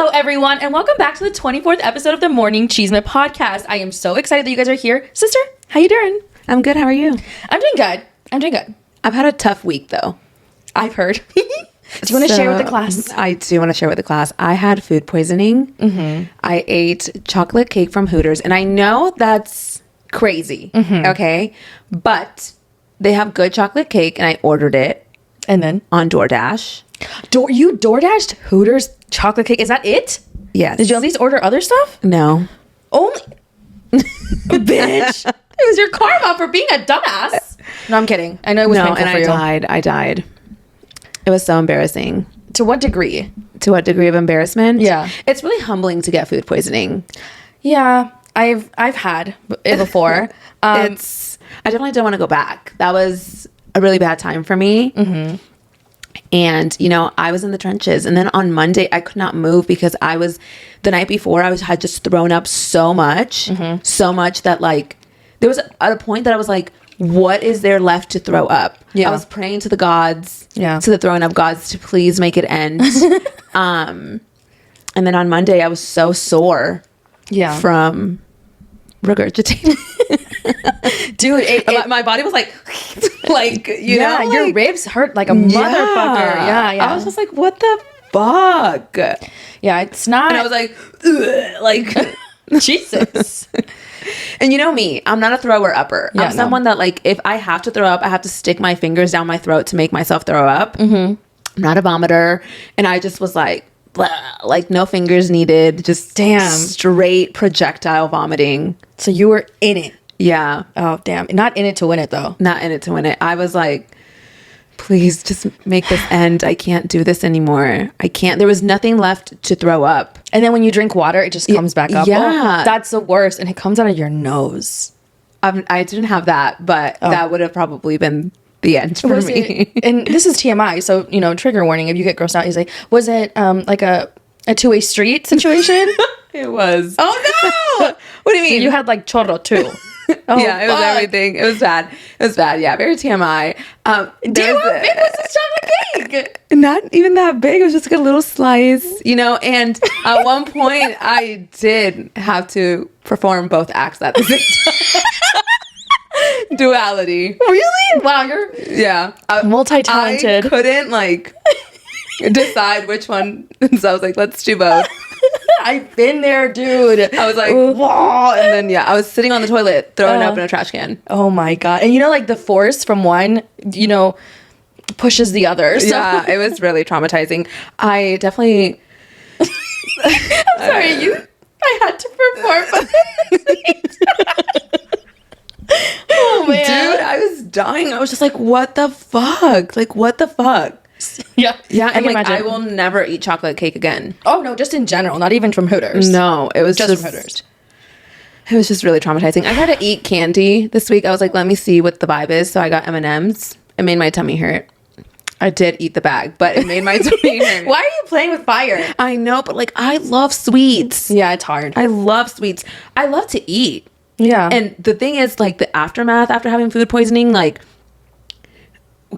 Hello, everyone, and welcome back to the 24th episode of the Morning Chisme podcast. I am so excited that you guys are here. Sister, how you doing? I'm good. How are you? I'm doing good. I've had a tough week, though. I've heard. Do you want to share with the class? I do want to share with the class. I had food poisoning. Mm-hmm. I ate chocolate cake from Hooters, and I know that's crazy, okay? But they have good chocolate cake, and I ordered it. And then? On DoorDash. You DoorDashed Hooters chocolate cake? Is that it? Yes. Did you at least order other stuff? No. Only... Bitch. It was your karma for being a dumbass. No, I'm kidding. I know it was painful for you. I died. It was so embarrassing. To what degree? To what degree of embarrassment? Yeah. It's really humbling to get food poisoning. Yeah. I've had it before. I definitely don't want to go back. That was a really bad time for me. Mm-hmm. And, you know, I was in the trenches. And then on Monday, I could not move because the night before, had just thrown up so much that, like, there was at a point that I was like, what is there left to throw up? Yeah. I was praying to the gods, to the throwing up gods, to please make it end. And then on Monday, I was so sore from regurgitating. Dude, my body was like, you know, like, your ribs hurt like a motherfucker. Yeah. I was just like, what the fuck? Yeah, it's not. And I was like, Jesus. And you know me, I'm not a thrower upper. I'm someone that, like, if I have to throw up, I have to stick my fingers down my throat to make myself throw up. Mm-hmm. I'm not a vomiter. And I just was like, blah, like, no fingers needed. Just straight projectile vomiting. So you were in it. Yeah. Oh, damn. Not in it to win it, though. Not in it to win it. I was like, please just make this end. I can't do this anymore. I can't. There was nothing left to throw up. And then when you drink water, it just comes back up. Yeah. Oh, that's the worst. And it comes out of your nose. I didn't have that, but that would have probably been the end for me. And this is TMI. So, you know, trigger warning. If you get grossed out, you say, was it like a two-way street situation? It was. Oh, no. What do you mean? So you had like chorro too. Oh, yeah, it was everything. It was bad. It was bad. Yeah, very TMI. Damn, how big was this chocolate cake? Not even that big. It was just like a little slice, you know. And at one point, I did have to perform both acts at the same time. Duality. Really? Wow, you're multi-talented. I couldn't like decide which one, so I was like, let's do both. I've been there, dude. I was like, whoa. And then, I was sitting on the toilet throwing up in a trash can. Oh my God. And you know, like the force from one, you know, pushes the other. So. Yeah, it was really traumatizing. I definitely... I'm sorry, I had to perform. Oh, man. Dude, I was dying. I was just like, what the fuck? Like, what the fuck? Yeah. And like, I will never eat chocolate cake again. Oh, no, just in general, not even from Hooters. No, it was just from Hooters. It was just really traumatizing. I tried to eat candy this week. I was like, let me see what the vibe is. So I got M&Ms. It made my tummy hurt. I did eat the bag, but it made my tummy hurt. Why are you playing with fire? I know, but like, I love sweets. Yeah, it's hard. I love sweets. I love to eat. Yeah. And the thing is, like, the aftermath after having food poisoning, like,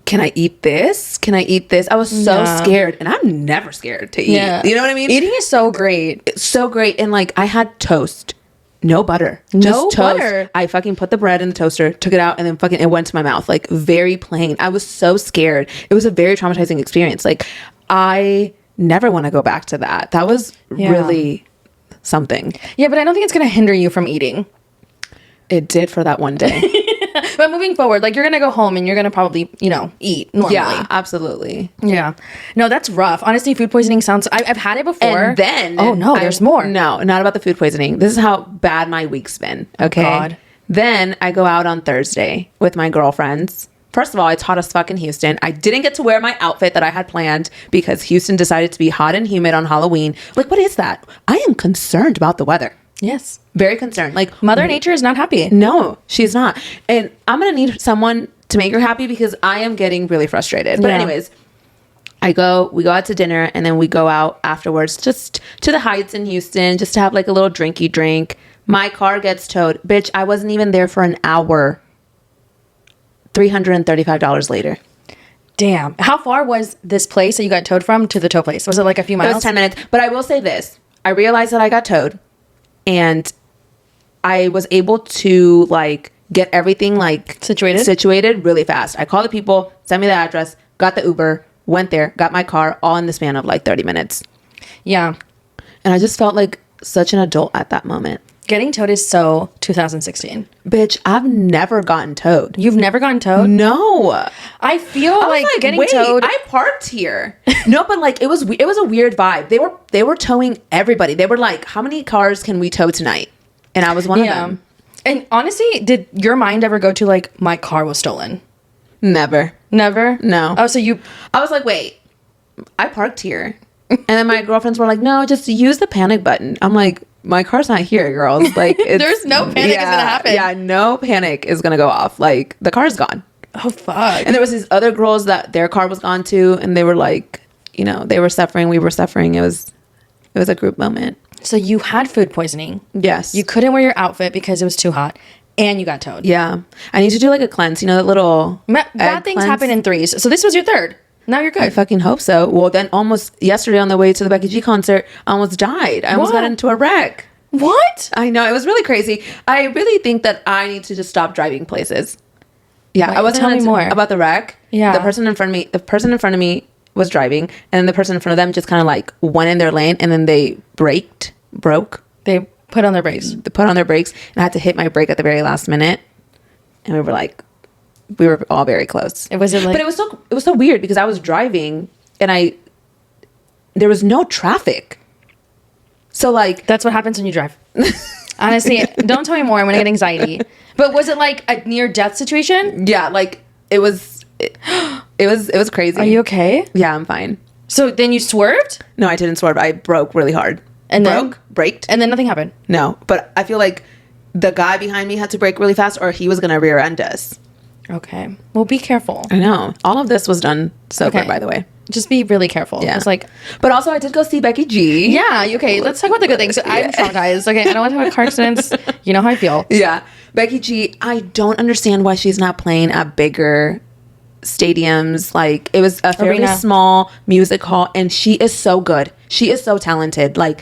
can I eat this? Can I eat this? I was so scared, and I'm never scared to eat. Yeah. You know what I mean? Eating is so great. It's so great. And like, I had toast, no butter, just toast. I fucking put the bread in the toaster, took it out, and then it went to my mouth, like, very plain. I was so scared. It was a very traumatizing experience. Like, I never want to go back to that. That was really something. Yeah, but I don't think it's going to hinder you from eating. It did for that one day. But moving forward, like, you're going to go home and you're going to probably, you know, eat normally. Yeah, absolutely. Yeah. No, that's rough. Honestly, food poisoning sounds... I've had it before. And then... Oh, no, there's more. No, not about the food poisoning. This is how bad my week's been. Okay? Oh, God. Then I go out on Thursday with my girlfriends. First of all, it's hot as fuck in Houston. I didn't get to wear my outfit that I had planned because Houston decided to be hot and humid on Halloween. Like, what is that? I am concerned about the weather. Yes. Very concerned. Like, Mother Nature is not happy. No, she's not. And I'm going to need someone to make her happy because I am getting really frustrated. But anyways, we go out to dinner and then we go out afterwards just to the Heights in Houston just to have like a little drinky drink. My car gets towed. Bitch, I wasn't even there for an hour. $335 later. Damn. How far was this place that you got towed from to the tow place? Was it like a few miles? It was 10 minutes. But I will say this. I realized that I got towed. And I was able to, like, get everything, like... Situated really fast. I called the people, sent me the address, got the Uber, went there, got my car, all in the span of, like, 30 minutes. Yeah. And I just felt like such an adult at that moment. Getting towed is so 2016. Bitch, I've never gotten towed. You've never gotten towed? No. I feel like getting towed. I parked here. No, but like it was a weird vibe. They were towing everybody. They were like, "How many cars can we tow tonight?" And I was one of them. And honestly, did your mind ever go to like, my car was stolen? Never. Never? No. Oh, so I was like, wait, I parked here. And then my girlfriends were like, no, just use the panic button. I'm like, my car's not here, girls. Like, there's no panic is gonna happen. Yeah, no panic is gonna go off. Like, the car's gone. Oh, fuck. And there was these other girls that their car was gone too, and they were like, you know, they were suffering, we were suffering. It was a group moment. So you had food poisoning. Yes. You couldn't wear your outfit because it was too hot, and you got towed. Yeah. I need to do like a cleanse. You know, that little bad things happen in threes. So this was your third. Now you're good. I fucking hope so. Well, then almost yesterday on the way to the Becky G concert, I almost died. I almost got into a wreck. What? I know. It was really crazy. I really think that I need to just stop driving places. Yeah. Wait, I wasn't tell me more about the wreck. Yeah. The person in front of me was driving, and then the person in front of them just kind of like went in their lane, and then they broke. They put on their brakes. They put on their brakes, and I had to hit my brake at the very last minute. And we were all very close. It wasn't like, but it was so weird because I was driving and there was no traffic. So like, that's what happens when you drive. Honestly, don't tell me more. I'm gonna get anxiety. But was it like a near death situation? Yeah, like it was crazy. Are you okay? Yeah, I'm fine. So then you swerved? No, I didn't swerve. I broke really hard. And then braked. And then nothing happened. No, but I feel like the guy behind me had to brake really fast, or he was gonna rear end us. Okay. Well, be careful. I know. All of this was done sober, by the way. Just be really careful. Yeah. It's like, but also I did go see Becky G. Yeah. Okay. Let's talk about the good things. I'm traumatized. Okay. I don't want to talk about car accidents. You know how I feel. Yeah. Becky G, I don't understand why she's not playing at bigger stadiums. Like, it was a fairly small music hall, and she is so good. She is so talented. Like,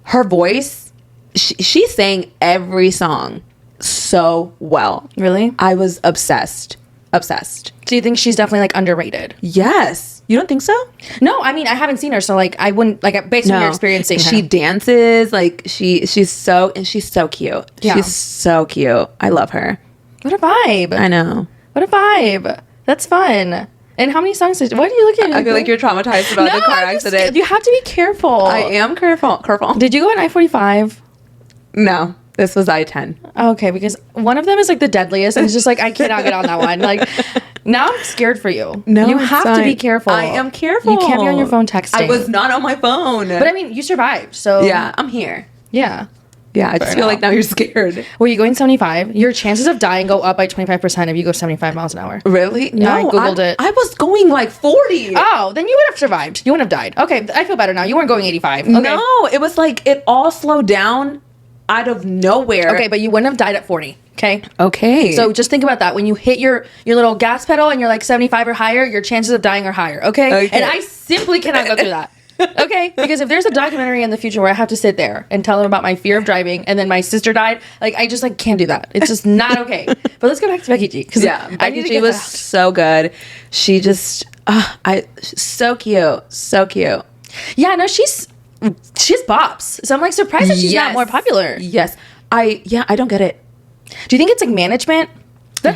her voice, she sang every song so well. Really? I was obsessed. Do you think she's definitely like underrated? Yes. You don't think so? No, I mean, I haven't seen her, so like I wouldn't, like, based on your experience seeing her. She dances, like she's so cute. Yeah. She's so cute. I love her. What a vibe. I know. What a vibe. That's fun. And how many songs what are you looking at? I feel like you're traumatized about the car accident. You have to be careful. I am careful. Did you go on I-45? No. This was I-10. Okay, because one of them is like the deadliest, and it's just like, I cannot get on that one. Like, now I'm scared for you. No, you have to be careful. I am careful. You can't be on your phone texting. I was not on my phone. But I mean, you survived, so. Yeah, I'm here. Yeah. Yeah, I just feel like now you're scared. Were you going 75? Your chances of dying go up by 25% if you go 75 miles an hour. Really? No, I Googled it. I was going like 40. Oh, then you would have survived. You wouldn't have died. Okay, I feel better now. You weren't going 85. Okay. No, it was like it all slowed down out of nowhere. Okay, but you wouldn't have died at 40. Okay. Okay. So just think about that. When you hit your little gas pedal and you're like 75 or higher, your chances of dying are higher. Okay. And I simply cannot go through that. Okay. Because if there's a documentary in the future where I have to sit there and tell them about my fear of driving, and then my sister died, like, I just like can't do that. It's just not okay. But let's go back to Becky G. Becky G was so good. She just, so cute. So cute. Yeah. No, she's bops. So I'm like surprised that she's not more popular. Yes. I don't get it. Do you think it's like management? It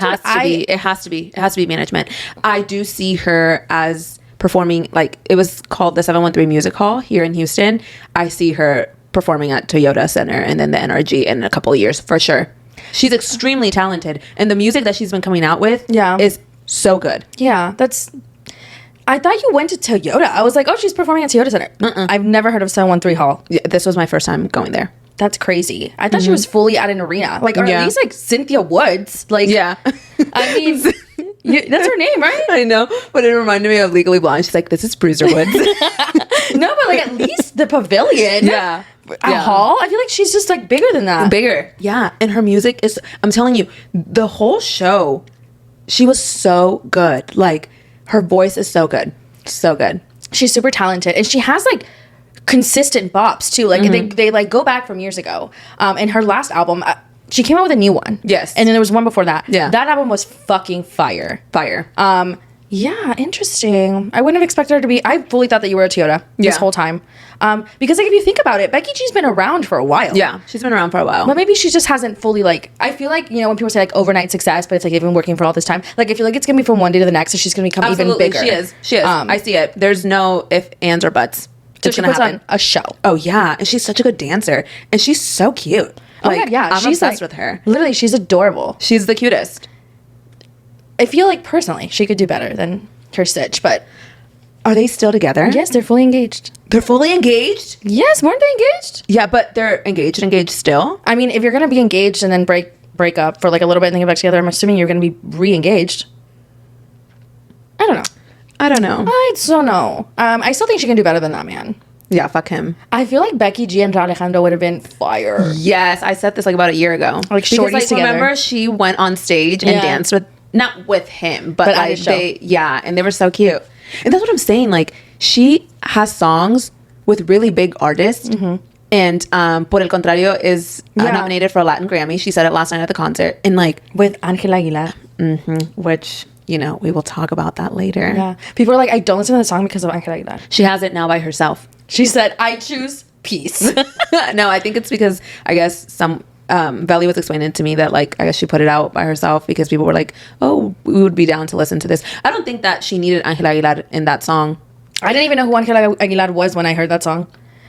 has to be management. I do see her as performing, like, it was called the 713 Music Hall here in Houston. I see her performing at Toyota Center and then the NRG in a couple of years for sure. She's extremely talented, and the music that she's been coming out with is so good. Yeah, I thought you went to Toyota. I was like, oh, she's performing at Toyota Center. I've never heard of 713 Hall. Yeah, this was my first time going there. That's crazy. I thought she was fully at an arena. Like, or at least like Cynthia Woods. Like, yeah. I mean, that's her name, right? I know, but it reminded me of Legally Blonde. She's like, this is Bruiser Woods. No, but like at least the pavilion. Yeah. Hall. I feel like she's just like bigger than that. Bigger. Yeah. And her music is, I'm telling you, the whole show, she was so good. Like, Her voice is so good. So good. She's super talented. And she has like consistent bops too. Like they like go back from years ago. And her last album, she came out with a new one. Yes. And then there was one before that. Yeah. That album was fucking fire. Fire. Yeah, interesting. I wouldn't have expected her to be. I fully thought that you were a Toyota this whole time. Because like if you think about it, Becky G's been around for a while. Yeah, she's been around for a while. But maybe she just hasn't fully like. I feel like, you know, when people say like overnight success, but it's like they've been working for all this time. Like I feel like it's gonna be from one day to the next, and she's gonna become even bigger. She is. I see it. There's no ifs, ands, or buts. So she puts on a show. Oh yeah, and she's such a good dancer, and she's so cute. Like, yeah, I'm she's obsessed like, with her. Literally, she's adorable. She's the cutest. I feel like personally, she could do better than her Stitch, but are they still together? yes, they're fully engaged. They're fully engaged? Yes, weren't they engaged? Yeah, but they're engaged still? I mean, if you're gonna be engaged and then break up for like a little bit and then get back together, I'm assuming you're gonna be re-engaged. I don't know. I don't know. I don't know. I still think she can do better than that man. Yeah, fuck him. I feel like Becky G and Alejandro would have been fire. Yes, I said this like about a year ago. Like shorties together. Remember she went on stage and danced with, not with him, but like and they were so cute. And that's what I'm saying. Like she has songs with really big artists. And Por el Contrario is nominated for a Latin Grammy. She said it last night at the concert. And like with Angela Aguilar. Which, you know, we will talk about that later. Yeah. People are like, I don't listen to the song because of Angela Aguilar. She has it now by herself. She said, I choose peace. No, I think it's because I guess some Belly was explaining to me that like I guess she put it out by herself because people were like, oh, we would be down to listen to this. I don't think that she needed Angela Aguilar in that song. I didn't even know who Angela Aguilar was when I heard that song.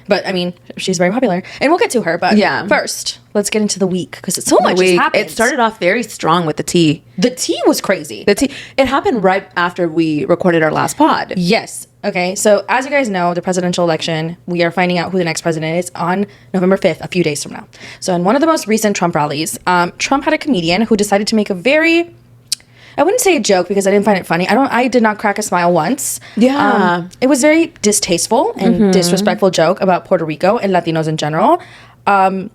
But I mean, she's very popular. And we'll get to her. But first, let's get into the week because so much has happened. It started off very strong with the tea. The tea was crazy. It happened right after we recorded our last pod. Yes. Okay. So as you guys know, the presidential election, we are finding out who the next president is on November 5th, a few days from now. So in one of the most recent Trump rallies, Trump had a comedian who decided to make a very... I wouldn't say a joke because I didn't find it funny. I did not crack a smile once. Yeah. It was very distasteful and disrespectful joke about Puerto Rico and Latinos in general. And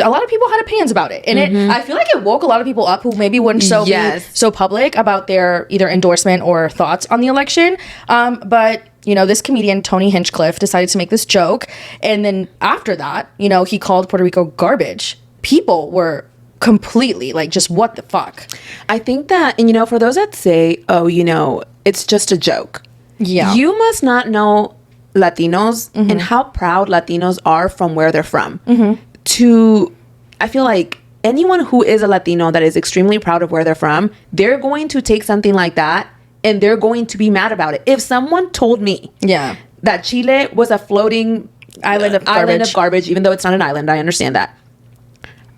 a lot of people had opinions about it. And I feel like it woke a lot of people up who maybe wouldn't be so public about their either endorsement or thoughts on the election. But, you know, this comedian, Tony Hinchcliffe, decided to make this joke. And then after that, you know, he called Puerto Rico garbage. People were completely like, just what the fuck? I think that, and you know, for those that say, oh, you know, it's just a joke. Yeah. You must not know Latinos and how proud Latinos are from where they're from. I feel like anyone who is a Latino that is extremely proud of where they're from, they're going to take something like that and they're going to be mad about it. If someone told me that Chile was a floating island of garbage, even though it's not an island, I understand that,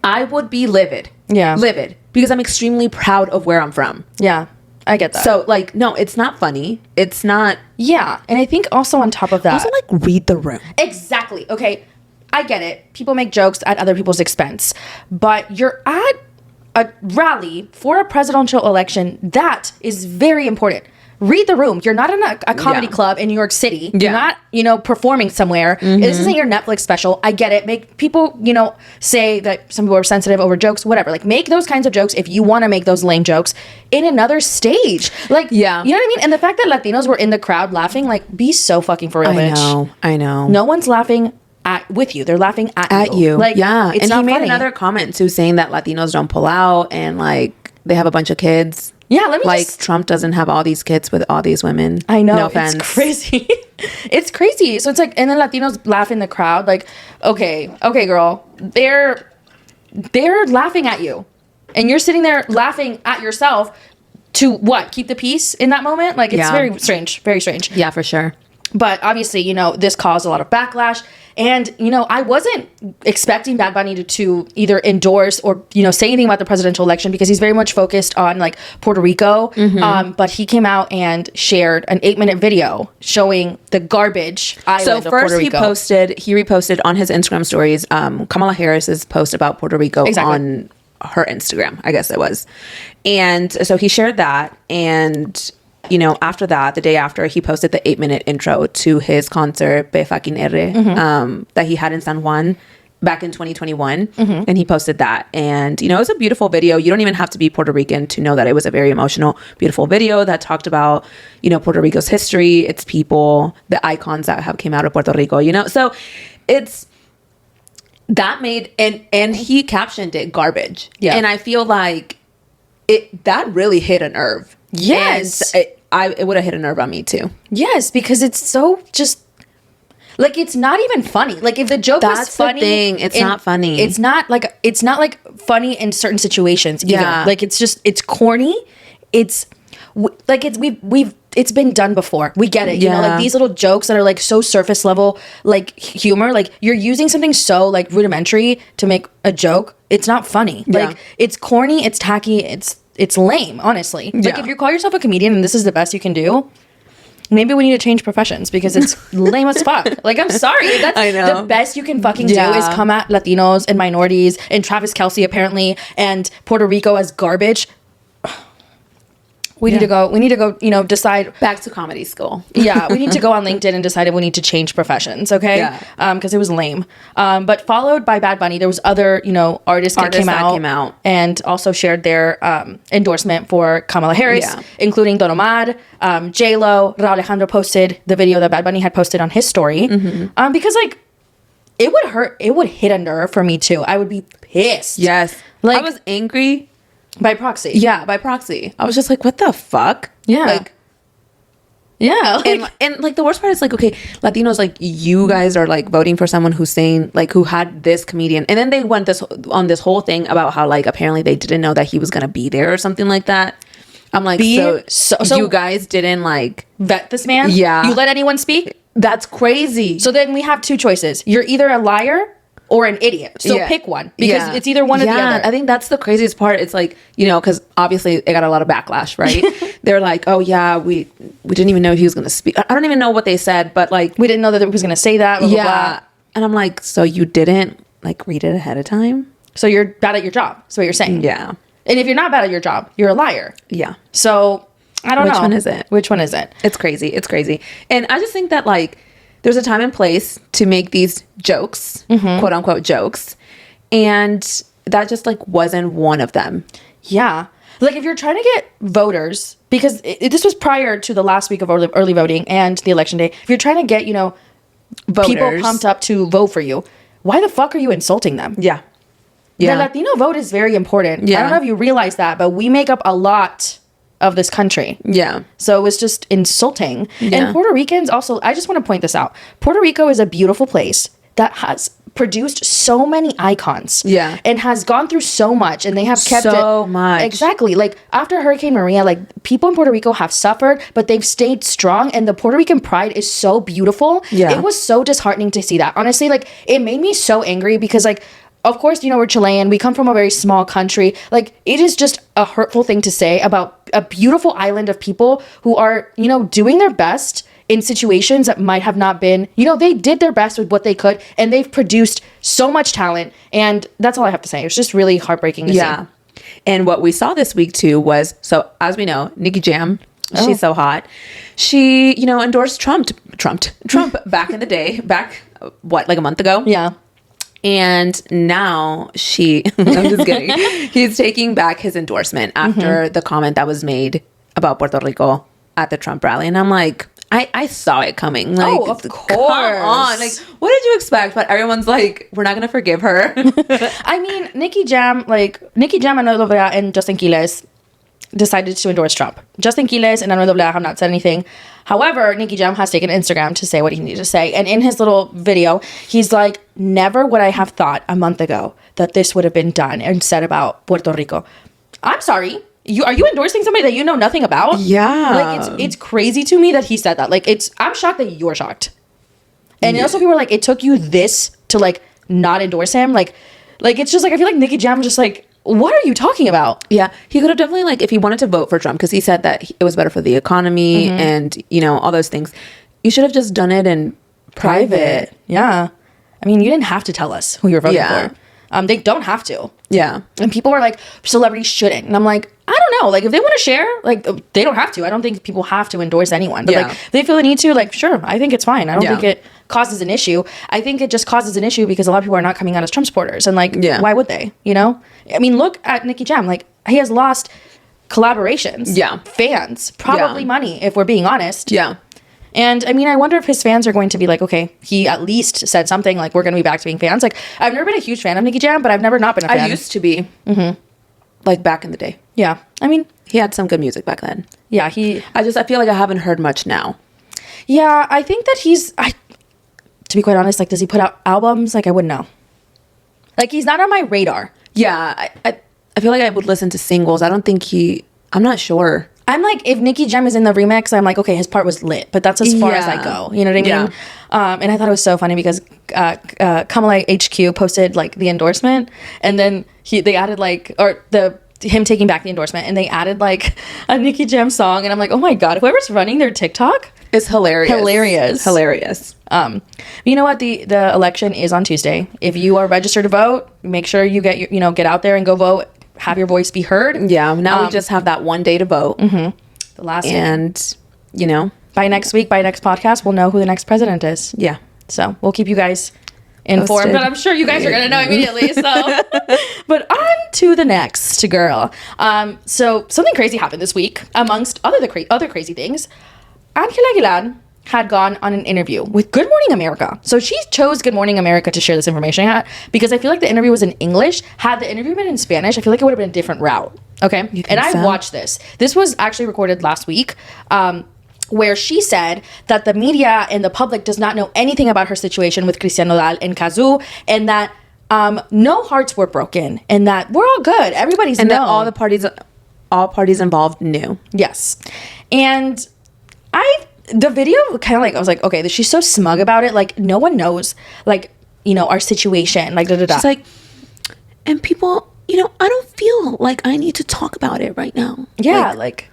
I would be livid. Yeah. Livid. Because I'm extremely proud of where I'm from. Yeah. I get that. So, like, no, it's not funny. It's not... Yeah. And I think also on top of that... Also, like, read the room. Exactly. Okay. I get it. People make jokes at other people's expense. But you're at a rally for a presidential election. That is very important. Read the room. You're not in a comedy club in New York City. You're not, you know, performing somewhere. This isn't your Netflix special. I get it. Make people, you know, say that some people are sensitive over jokes, whatever. Like, make those kinds of jokes if you want to make those lame jokes in another stage. Like, you know what I mean? And the fact that Latinos were in the crowd laughing, like, be so fucking for real, bitch. I know. No one's laughing with you. They're laughing at you. Like, it's and he made another comment too, saying that Latinos don't pull out and like they have a bunch of kids. Yeah, let me like Trump doesn't have all these kids with all these women. I know. No offense. It's crazy. It's crazy. So it's like, and then Latinos laugh in the crowd. Like, okay, girl, they're laughing at you, and you're sitting there laughing at yourself. To what? Keep the peace in that moment? Like, it's very strange. Very strange. Yeah, for sure. But obviously, you know, this caused a lot of backlash. And, you know, I wasn't expecting Bad Bunny to either endorse or, you know, say anything about the presidential election because he's very much focused on, like, Puerto Rico. But he came out and shared an 8-minute video showing the garbage island of Puerto Rico. So first he reposted on his Instagram stories Kamala Harris's post about Puerto Rico on her Instagram, I guess it was. And so he shared that, and... You know, after that, the day after, he posted the 8-minute intro to his concert, Pe Fucking R, that he had in San Juan. back in 2021, and he posted that. And, you know, it was a beautiful video. You don't even have to be Puerto Rican to know that it was a very emotional, beautiful video that talked about, you know, Puerto Rico's history, its people, the icons that have came out of Puerto Rico, you know? So it's, that made, and he captioned it garbage. Yeah. And I feel like that really hit a nerve. Yes. And it would have hit a nerve on me too. Yes, because it's so just, like, it's not even funny. Like, if the joke was funny, the thing. It's not funny. It's not like funny in certain situations either. Yeah. Like, it's corny. It's like it's been done before. We get it. You know, like these little jokes that are like so surface level, like humor, like you're using something so like rudimentary to make a joke. It's not funny. Yeah. Like, it's corny, it's tacky, it's lame, honestly. Like, if you call yourself a comedian and this is the best you can do, maybe we need to change professions because it's lame as fuck. Like, I'm sorry. That's the best you can fucking do is come at Latinos and minorities and Travis Kelce apparently and Puerto Rico as garbage. We need to go, you know, decide. Back to comedy school. Yeah, we need to go on LinkedIn and decide if we need to change professions, okay? Yeah. Because it was lame. But followed by Bad Bunny, there was other, you know, artists that came out and also shared their endorsement for Kamala Harris, including Don Omar, J-Lo. Raul Alejandro posted the video that Bad Bunny had posted on his story. Because, like, it would hit a nerve for me, too. I would be pissed. Yes. Like, I was angry. By proxy. Yeah, by proxy. I was just like, what the fuck? Yeah. Like, yeah. Like, and like the worst part is like, okay, Latinos, like, you guys are like voting for someone who's saying, like, who had this comedian. And then they went on this whole thing about how, like, apparently they didn't know that he was going to be there or something like that. I'm like, so you guys didn't like vet this man? Yeah. You let anyone speak? That's crazy. So then we have two choices. You're either a liar or an idiot. So pick one because it's either one or the other. I think that's the craziest part. It's like, you know, because obviously it got a lot of backlash, right? They're like, oh yeah, we didn't even know he was going to speak. I don't even know what they said, but like, we didn't know that he was going to say that. Blah, blah, blah. And I'm like, so you didn't like read it ahead of time? So you're bad at your job. That's what you're saying. Yeah. And if you're not bad at your job, you're a liar. Yeah. So I don't know. Which one is it? Which one is it? It's crazy. It's crazy. And I just think that like, there's a time and place to make these jokes, quote unquote jokes. And that just like wasn't one of them. Yeah. Like if you're trying to get voters, because this was prior to the last week of early voting and the election day. If you're trying to get, you know, voters, people pumped up to vote for you, why the fuck are you insulting them? Yeah. The Latino vote is very important. Yeah. I don't know if you realize that, but we make up a lot of this country. Yeah. So it was just insulting. Yeah. And Puerto Ricans also, I just want to point this out. Puerto Rico is a beautiful place that has produced so many icons. Yeah. And has gone through so much, and they have kept so much. Exactly. Like after Hurricane Maria, like people in Puerto Rico have suffered, but they've stayed strong, and the Puerto Rican pride is so beautiful. Yeah. It was so disheartening to see that. Honestly, like it made me so angry because like, of course, you know, we're Chilean. We come from a very small country. Like, it is just a hurtful thing to say about a beautiful island of people who are, you know, doing their best in situations that might have not been, you know, they did their best with what they could, and they've produced so much talent. And that's all I have to say. It's just really heartbreaking to see. And what we saw this week, too, was, so as we know, Nicky Jam, she's so hot. She, you know, endorsed Trump back in the day, like a month ago? Yeah. And now I'm just kidding. He's taking back his endorsement after the comment that was made about Puerto Rico at the Trump rally. And I'm like, I saw it coming. Like, of course. Come on. Like, what did you expect? But everyone's like, we're not going to forgive her. I mean, Nicky Jam and Anuel and Justin Quiles decided to endorse Trump. Justin Quiles and Anuel have not said anything. However, Nicky Jam has taken Instagram to say what he needed to say. And in his little video, he's like, never would I have thought a month ago that this would have been done and said about Puerto Rico. I'm sorry. Are you endorsing somebody that you know nothing about? Yeah. Like, it's crazy to me that he said that. Like, I'm shocked that you're shocked. And also people are like, it took you this to, like, not endorse him? Like, it's just, like, I feel like Nicky Jam just, like, what are you talking about? Yeah, he could have definitely, like, if he wanted to vote for Trump, because he said that it was better for the economy and, you know, all those things. You should have just done it in private. Yeah. I mean, you didn't have to tell us who you're voting for. They don't have to. Yeah. And people are like, celebrities shouldn't. And I'm like, I don't know. Like, if they want to share, like, they don't have to. I don't think people have to endorse anyone. But, like, if they feel the need to, like, sure, I think it's fine. I don't think it causes an issue. I think it just causes an issue because a lot of people are not coming out as Trump supporters. And like, why would they? You know? I mean, look at Nicky Jam. Like, he has lost collaborations. Yeah. Fans. Probably money, if we're being honest. Yeah. And I mean, I wonder if his fans are going to be like, okay, he at least said something like, we're going to be back to being fans. Like, I've never been a huge fan of Nicky Jam, but I've never not been a fan. I used to be. Like, back in the day. Yeah. I mean, he had some good music back then. Yeah, I feel like I haven't heard much now. Yeah, I think that to be quite honest, like, does he put out albums? Like, I wouldn't know. Like, he's not on my radar. Yeah, I feel like I would listen to singles. I don't think I'm not sure. I'm like, if Nicky Jam is in the remix, I'm like, okay, his part was lit, but that's as far as I go. You know what I mean? Yeah. And I thought it was so funny because Kamala HQ posted like the endorsement, and then they added like, or him taking back the endorsement, and they added like a Nicky Jam song, and I'm like, oh my god, whoever's running their TikTok is hilarious. Hilarious. You know what? The election is on Tuesday. If you are registered to vote, make sure you get out there and go vote. Have your voice be heard. Yeah. Now we just have that one day to vote. The last day. And by next week, by next podcast, we'll know who the next president is. Yeah. So we'll keep you guys informed, but I'm sure you guys are going to know immediately. So, but on to the next girl. So something crazy happened this week amongst other crazy things. Angela Aguilar had gone on an interview with Good Morning America. So she chose Good Morning America to share this information at, because I feel like the interview was in English. Had the interview been in Spanish, I feel like it would have been a different route. Okay. And I watched this. This was actually recorded last week, where she said that the media and the public does not know anything about her situation with Christian Nodal and Cazzu, and that no hearts were broken, and that we're all good. Everybody's known. And that all parties involved knew. Yes. And the video kind of like, I was like, okay, she's so smug about it. Like, no one knows, like, our situation. Like, da-da-da. She's like, and people, I don't feel like I need to talk about it right now. Yeah, like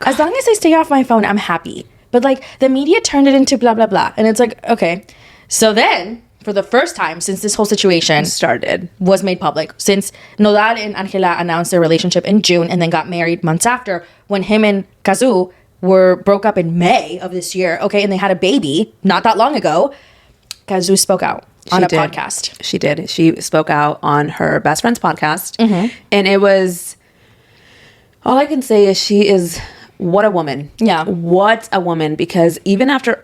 as long as I stay off my phone, I'm happy. But, like, the media turned it into blah, blah, blah. And it's like, okay. So then, for the first time since this whole situation was made public, since Nodal and Angela announced their relationship in June and then got married months after, when him and Cazzu broke up in May of this year, okay, and they had a baby not that long ago, Cazzu spoke out on a podcast. She did. She spoke out on her best friend's podcast. And it was, all I can say is she is, what a woman. Yeah. What a woman, because even after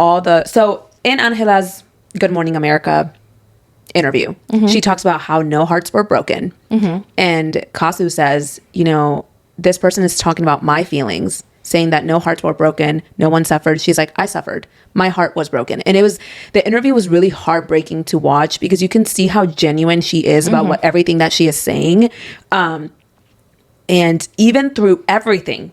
so in Angela's Good Morning America interview, she talks about how no hearts were broken. And Cazzu says, this person is talking about my feelings, saying that no hearts were broken, no one suffered. She's like, I suffered. My heart was broken. And the interview was really heartbreaking to watch, because you can see how genuine she is about everything that she is saying. And even through everything,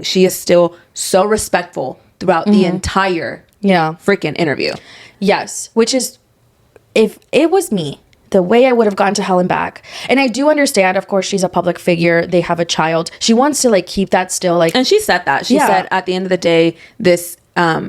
she is still so respectful throughout the entire freaking interview. Yes. Which is, if it was me, the way I would have gone to hell and back. And I do understand, of course, she's a public figure. They have a child. She wants to, like, keep that still, like... And she said that. She said, at the end of the day, this...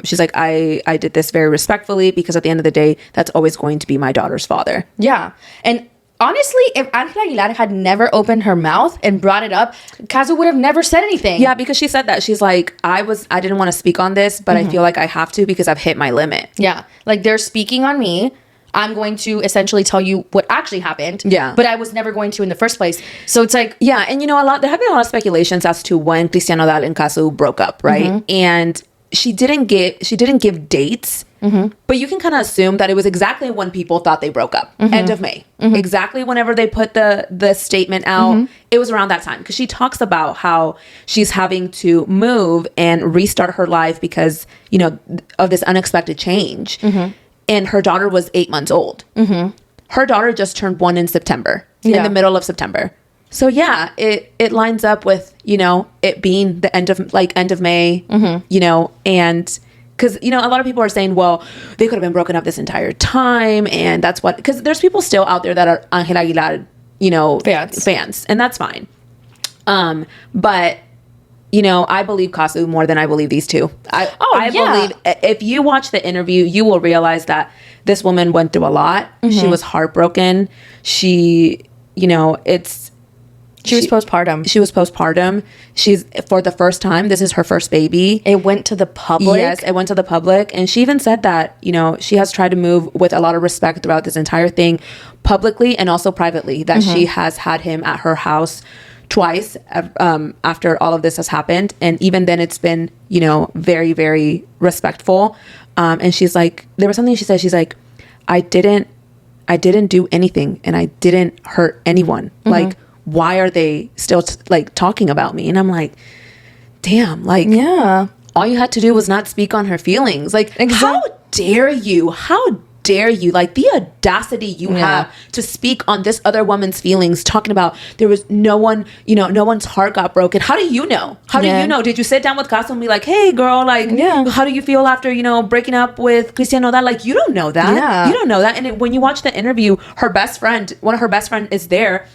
she's like, I did this very respectfully, because at the end of the day, that's always going to be my daughter's father. Yeah. And honestly, if Angela Aguilar had never opened her mouth and brought it up, Cazzu would have never said anything. Yeah, because she said that. She's like, I didn't want to speak on this, but I feel like I have to, because I've hit my limit. Yeah. Like, they're speaking on me. I'm going to essentially tell you what actually happened. Yeah. But I was never going to in the first place. So it's like... Yeah, and there have been a lot of speculations as to when Christian Nodal and Cazzu broke up, right? And she didn't give dates, but you can kind of assume that it was exactly when people thought they broke up. End of May. Exactly whenever they put the statement out, it was around that time. Because she talks about how she's having to move and restart her life because, of this unexpected change. And her daughter was 8 months old. Her daughter just turned 1 in September, in the middle of September. So yeah, it lines up with, it being the end of May, and because, a lot of people are saying, well, they could have been broken up this entire time. And that's because there's people still out there that are Angela Aguilar, fans, and that's fine. But I believe Cazzu more than I believe these two. I believe if you watch the interview, you will realize that this woman went through a lot. She was heartbroken. She, She was postpartum. She was postpartum. She's, for the first time, this is her first baby. It went to the public? Yes, it went to the public. And she even said that, you know, she has tried to move with a lot of respect throughout this entire thing, publicly and also privately, that she has had him at her house twice after all of this has happened. And even then it's been, you know, very, very respectful. And she's like, there was something she said, she's like, I didn't do anything and I didn't hurt anyone. Like, why are they still like talking about me? And I'm like, damn, like, yeah, all you had to do was not speak on her feelings. Like, how dare you? How dare you? Like, the audacity you have to speak on this other woman's feelings, talking about there was no one, you know, no one's heart got broken. How do you know? How do you know? Did you sit down with Casu and be like, hey girl, like, how do you feel after, you know, breaking up with Christian Nodal? Like, you don't know that. Yeah. You don't know that. And when you watch the interview, her best friend, one of her best friend is there.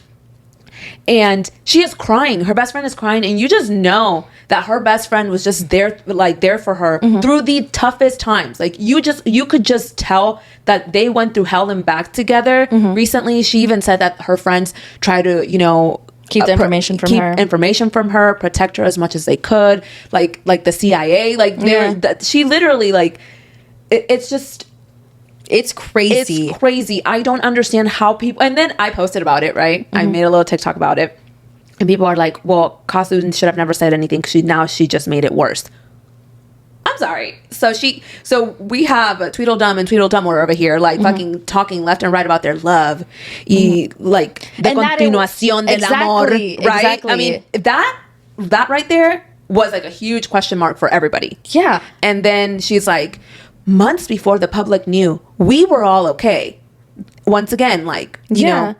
And she is crying. Her best friend is crying. And you just know that her best friend was just there, like, there for her through the toughest times. Like, you could just tell that they went through hell and back together. Recently, she even said that her friends try to, you know, keep the information from her, protect her as much as they could. Like the CIA, like, she literally, like, it's just... It's crazy. It's crazy. I don't understand how people... And then I posted about it, right? I made a little TikTok about it. And people are like, well, Casu should have never said anything. She just made it worse. I'm sorry. So we have Tweedledum and Tweedledummer over here, like, fucking talking left and right about their love. Like, de continuación del amor. Right? Exactly. I mean, that right there was like a huge question mark for everybody. Yeah. And then she's like... months before the public knew, we were all okay. Once again, like, you know.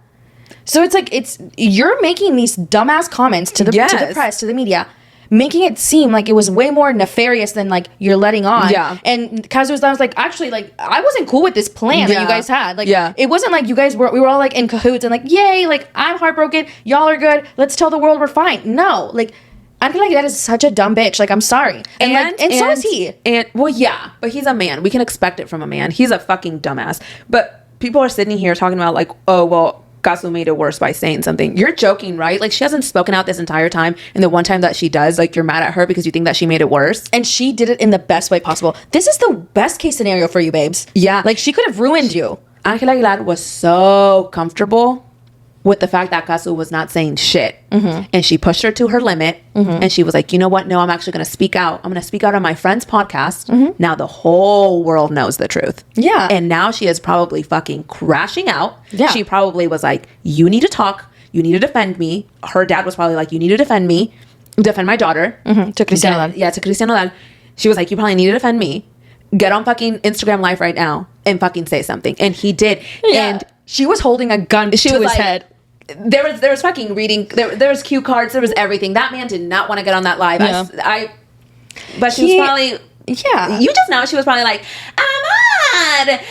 So it's like, you're making these dumbass comments to the press, to the media, making it seem like it was way more nefarious than, like, you're letting on. Yeah. And Kazu's was like, actually, like, I wasn't cool with this plan that you guys had. Like, it wasn't like you guys we were all, like, in cahoots and, like, yay, like, I'm heartbroken, y'all are good, let's tell the world we're fine. No, like, I feel like that is such a dumb bitch. Like, I'm sorry. And so is he. And, well, yeah, but he's a man. We can expect it from a man. He's a fucking dumbass. But people are sitting here talking about, like, oh, well, Casu made it worse by saying something. You're joking, right? Like, she hasn't spoken out this entire time. And the one time that she does, like, you're mad at her because you think that she made it worse. And she did it in the best way possible. This is the best case scenario for you, babes. Yeah. Like, she could have ruined you. Angela Aguilar was so comfortable with the fact that Casu was not saying shit. And she pushed her to her limit. And she was like, you know what? No, I'm actually going to speak out. I'm going to speak out on my friend's podcast. Now the whole world knows the truth. Yeah. And now she is probably fucking crashing out. Yeah. She probably was like, you need to talk. You need to defend me. Her dad was probably like, you need to defend me. Defend my daughter. To Christian Nodal. Yeah, to Christian Nodal. She was like, you probably need to defend me. Get on fucking Instagram Live right now and fucking say something. And he did. Yeah. And she was holding a gun to his head. There was fucking reading. There was cue cards. There was everything. That man did not want to get on that live. Yeah. But she was probably... Yeah. You just know she was probably like, I'm mad.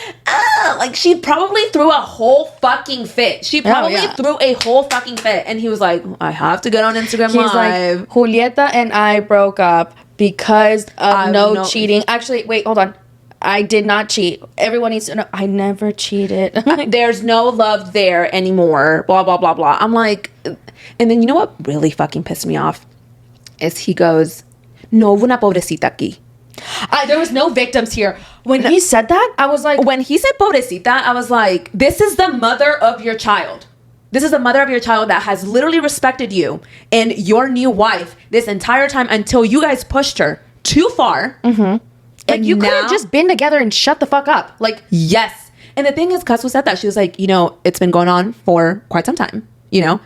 Like, she probably threw a whole fucking fit. She probably threw a whole fucking fit. And he was like, I have to get on Instagram Live. Like, Julieta and I broke up because of no cheating. Actually, wait, hold on. I did not cheat. Everyone needs to know I never cheated. There's no love there anymore. Blah, blah, blah, blah. I'm like... And then you know what really fucking pissed me off? Is he goes, no hubo una pobrecita aquí. There was no victims here. When he said that, I was like... When he said pobrecita, I was like, this is the mother of your child. This is the mother of your child that has literally respected you and your new wife this entire time until you guys pushed her too far. Like, you could have just been together and shut the fuck up. Like, yes. And the thing is, Casu said that. She was like, you know, it's been going on for quite some time, you know?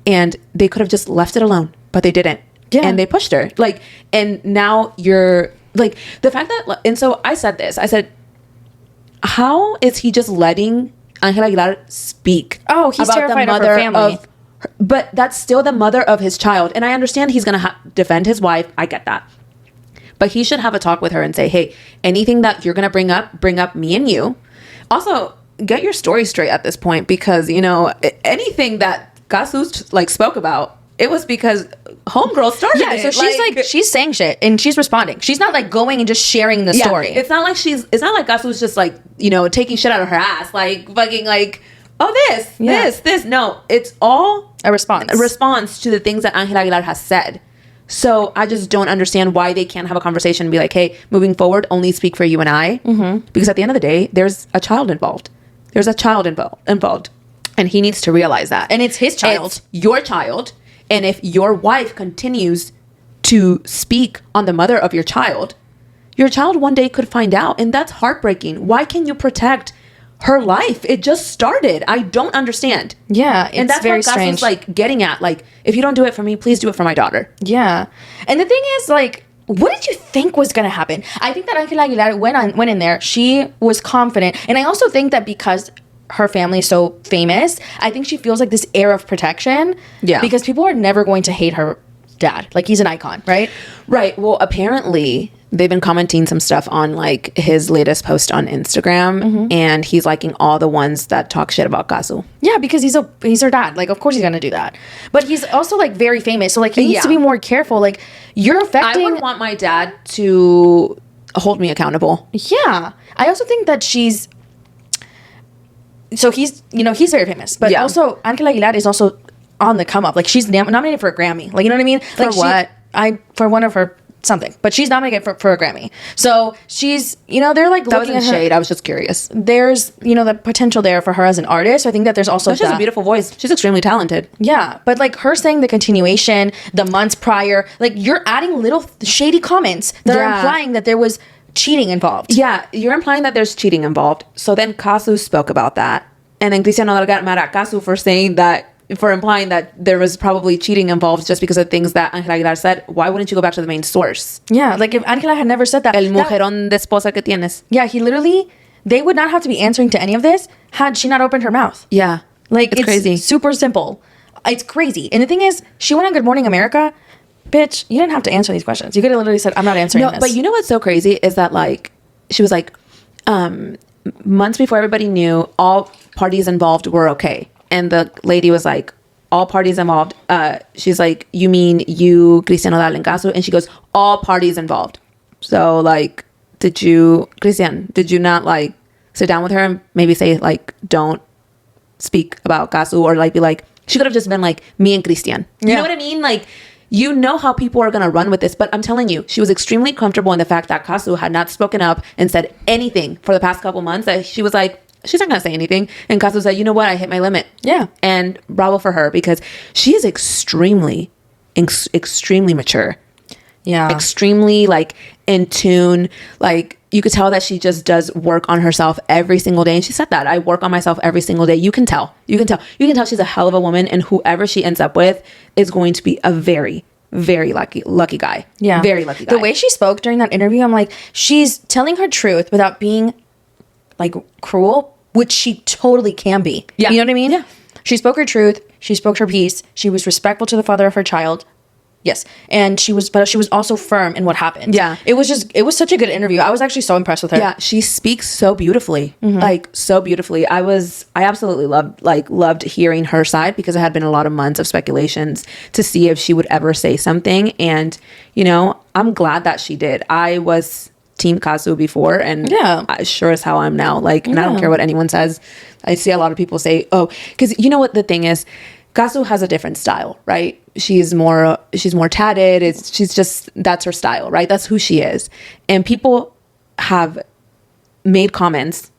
And they could have just left it alone, but they didn't. Yeah. And they pushed her. Like, and now you're, like, the fact that, and so I said this. I said, how is he just letting Angela Aguilar speak? Oh, he's terrified of her family. But that's still the mother of his child. And I understand he's going to defend his wife. I get that. But he should have a talk with her and say, hey, anything that you're going to bring up me and you. Also, get your story straight at this point, because, you know, anything that Casu, like, spoke about, it was because homegirl started it. So she's saying shit and she's responding. She's not, like, going and just sharing the story. It's not like Casu was just, like, you know, taking shit out of her ass. Like, fucking, like, this. No, it's all A response. A response to the things that Angela Aguilar has said. So I just don't understand why they can't have a conversation and be like, hey, moving forward, only speak for you and I. Because at the end of the day, there's a child involved. Involved. And he needs to realize that. And it's his child. It's your child. And if your wife continues to speak on the mother of your child one day could find out. And that's heartbreaking. Why can't you protect her life? It just started. I don't understand. Yeah, it's and that's very what Gus strange. was like getting at. Like, if you don't do it for me, please do it for my daughter. Yeah. And the thing is, like, what did you think was going to happen? I think that Angela Aguilar went in there. She was confident. And I also think that because her family is so famous, I think she feels like this air of protection. Yeah. Because people are never going to hate her dad. Like, he's an icon, right? Right. Well, apparently they've been commenting some stuff on like his latest post on Instagram, and he's liking all the ones that talk shit about Casu. Yeah, because he's her dad. Like, of course he's gonna do that. But he's also like very famous, so like he needs to be more careful. Like, you're affecting. I would want my dad to hold me accountable. Yeah, I also think that she's. So he's very famous, but also Angela Aguilar is also on the come up. Like, she's nominated for a Grammy. Like, you know what I mean? For like what? For one of her something, but she's nominated for a Grammy. So she's, they're like That looking wasn't at her. shade. I was just curious. There's, the potential there for her as an artist. I think that there's also She has a beautiful voice. She's extremely talented. Yeah, but like her saying the continuation, the months prior, like you're adding little shady comments that are implying that there was cheating involved. Yeah, you're implying that there's cheating involved. So then Casu spoke about that. And then Christian Nodal got mad at Casu for implying that there was probably cheating involved just because of things that Angela Aguilar said. Why wouldn't you go back to the main source? Yeah, like if Angela had never said that. El mujerón de esposa que tienes. Yeah, they would not have to be answering to any of this had she not opened her mouth. Yeah. Like, it's crazy. Super simple. It's crazy. And the thing is, she went on Good Morning America. Bitch, you didn't have to answer these questions. You could have literally said, I'm not answering this. But you know what's so crazy is that, like, she was like, months before everybody knew, all parties involved were okay. And the lady was like, all parties involved. She's like, you mean you, Christian Nodal and Casu? And she goes, all parties involved. So, like, did you not, like, sit down with her and maybe say, like, don't speak about Casu, or, like, be like, she could have just been like, me and Christian. You know what I mean? Like, you know how people are going to run with this, but I'm telling you, she was extremely comfortable in the fact that Casu had not spoken up and said anything for the past couple months, that she was like, she's not going to say anything. And Casu said, you know what? I hit my limit. Yeah. And bravo for her, because she is extremely mature. Yeah. Extremely, like, in tune. Like, you could tell that she just does work on herself every single day. And she said that. I work on myself every single day. You can tell. You can tell she's a hell of a woman. And whoever she ends up with is going to be a very, very lucky guy. Yeah. Very lucky guy. The way she spoke during that interview, I'm like, she's telling her truth without being, like, cruel, which she totally can be. Yeah. You know what I mean? Yeah. She spoke her truth. She spoke her piece. She was respectful to the father of her child. Yes. And she was also firm in what happened. Yeah. It was such a good interview. I was actually so impressed with her. Yeah, she speaks so beautifully. Like, so beautifully. I absolutely loved hearing her side, because it had been a lot of months of speculations to see if she would ever say something. And, I'm glad that she did. I was Team Casu before, and I sure as hell I'm now. Like, and I don't care what anyone says. I see a lot of people say, oh, because you know what the thing is? Casu has a different style, right? She's more tatted. That's her style, right? That's who she is. And people have made comments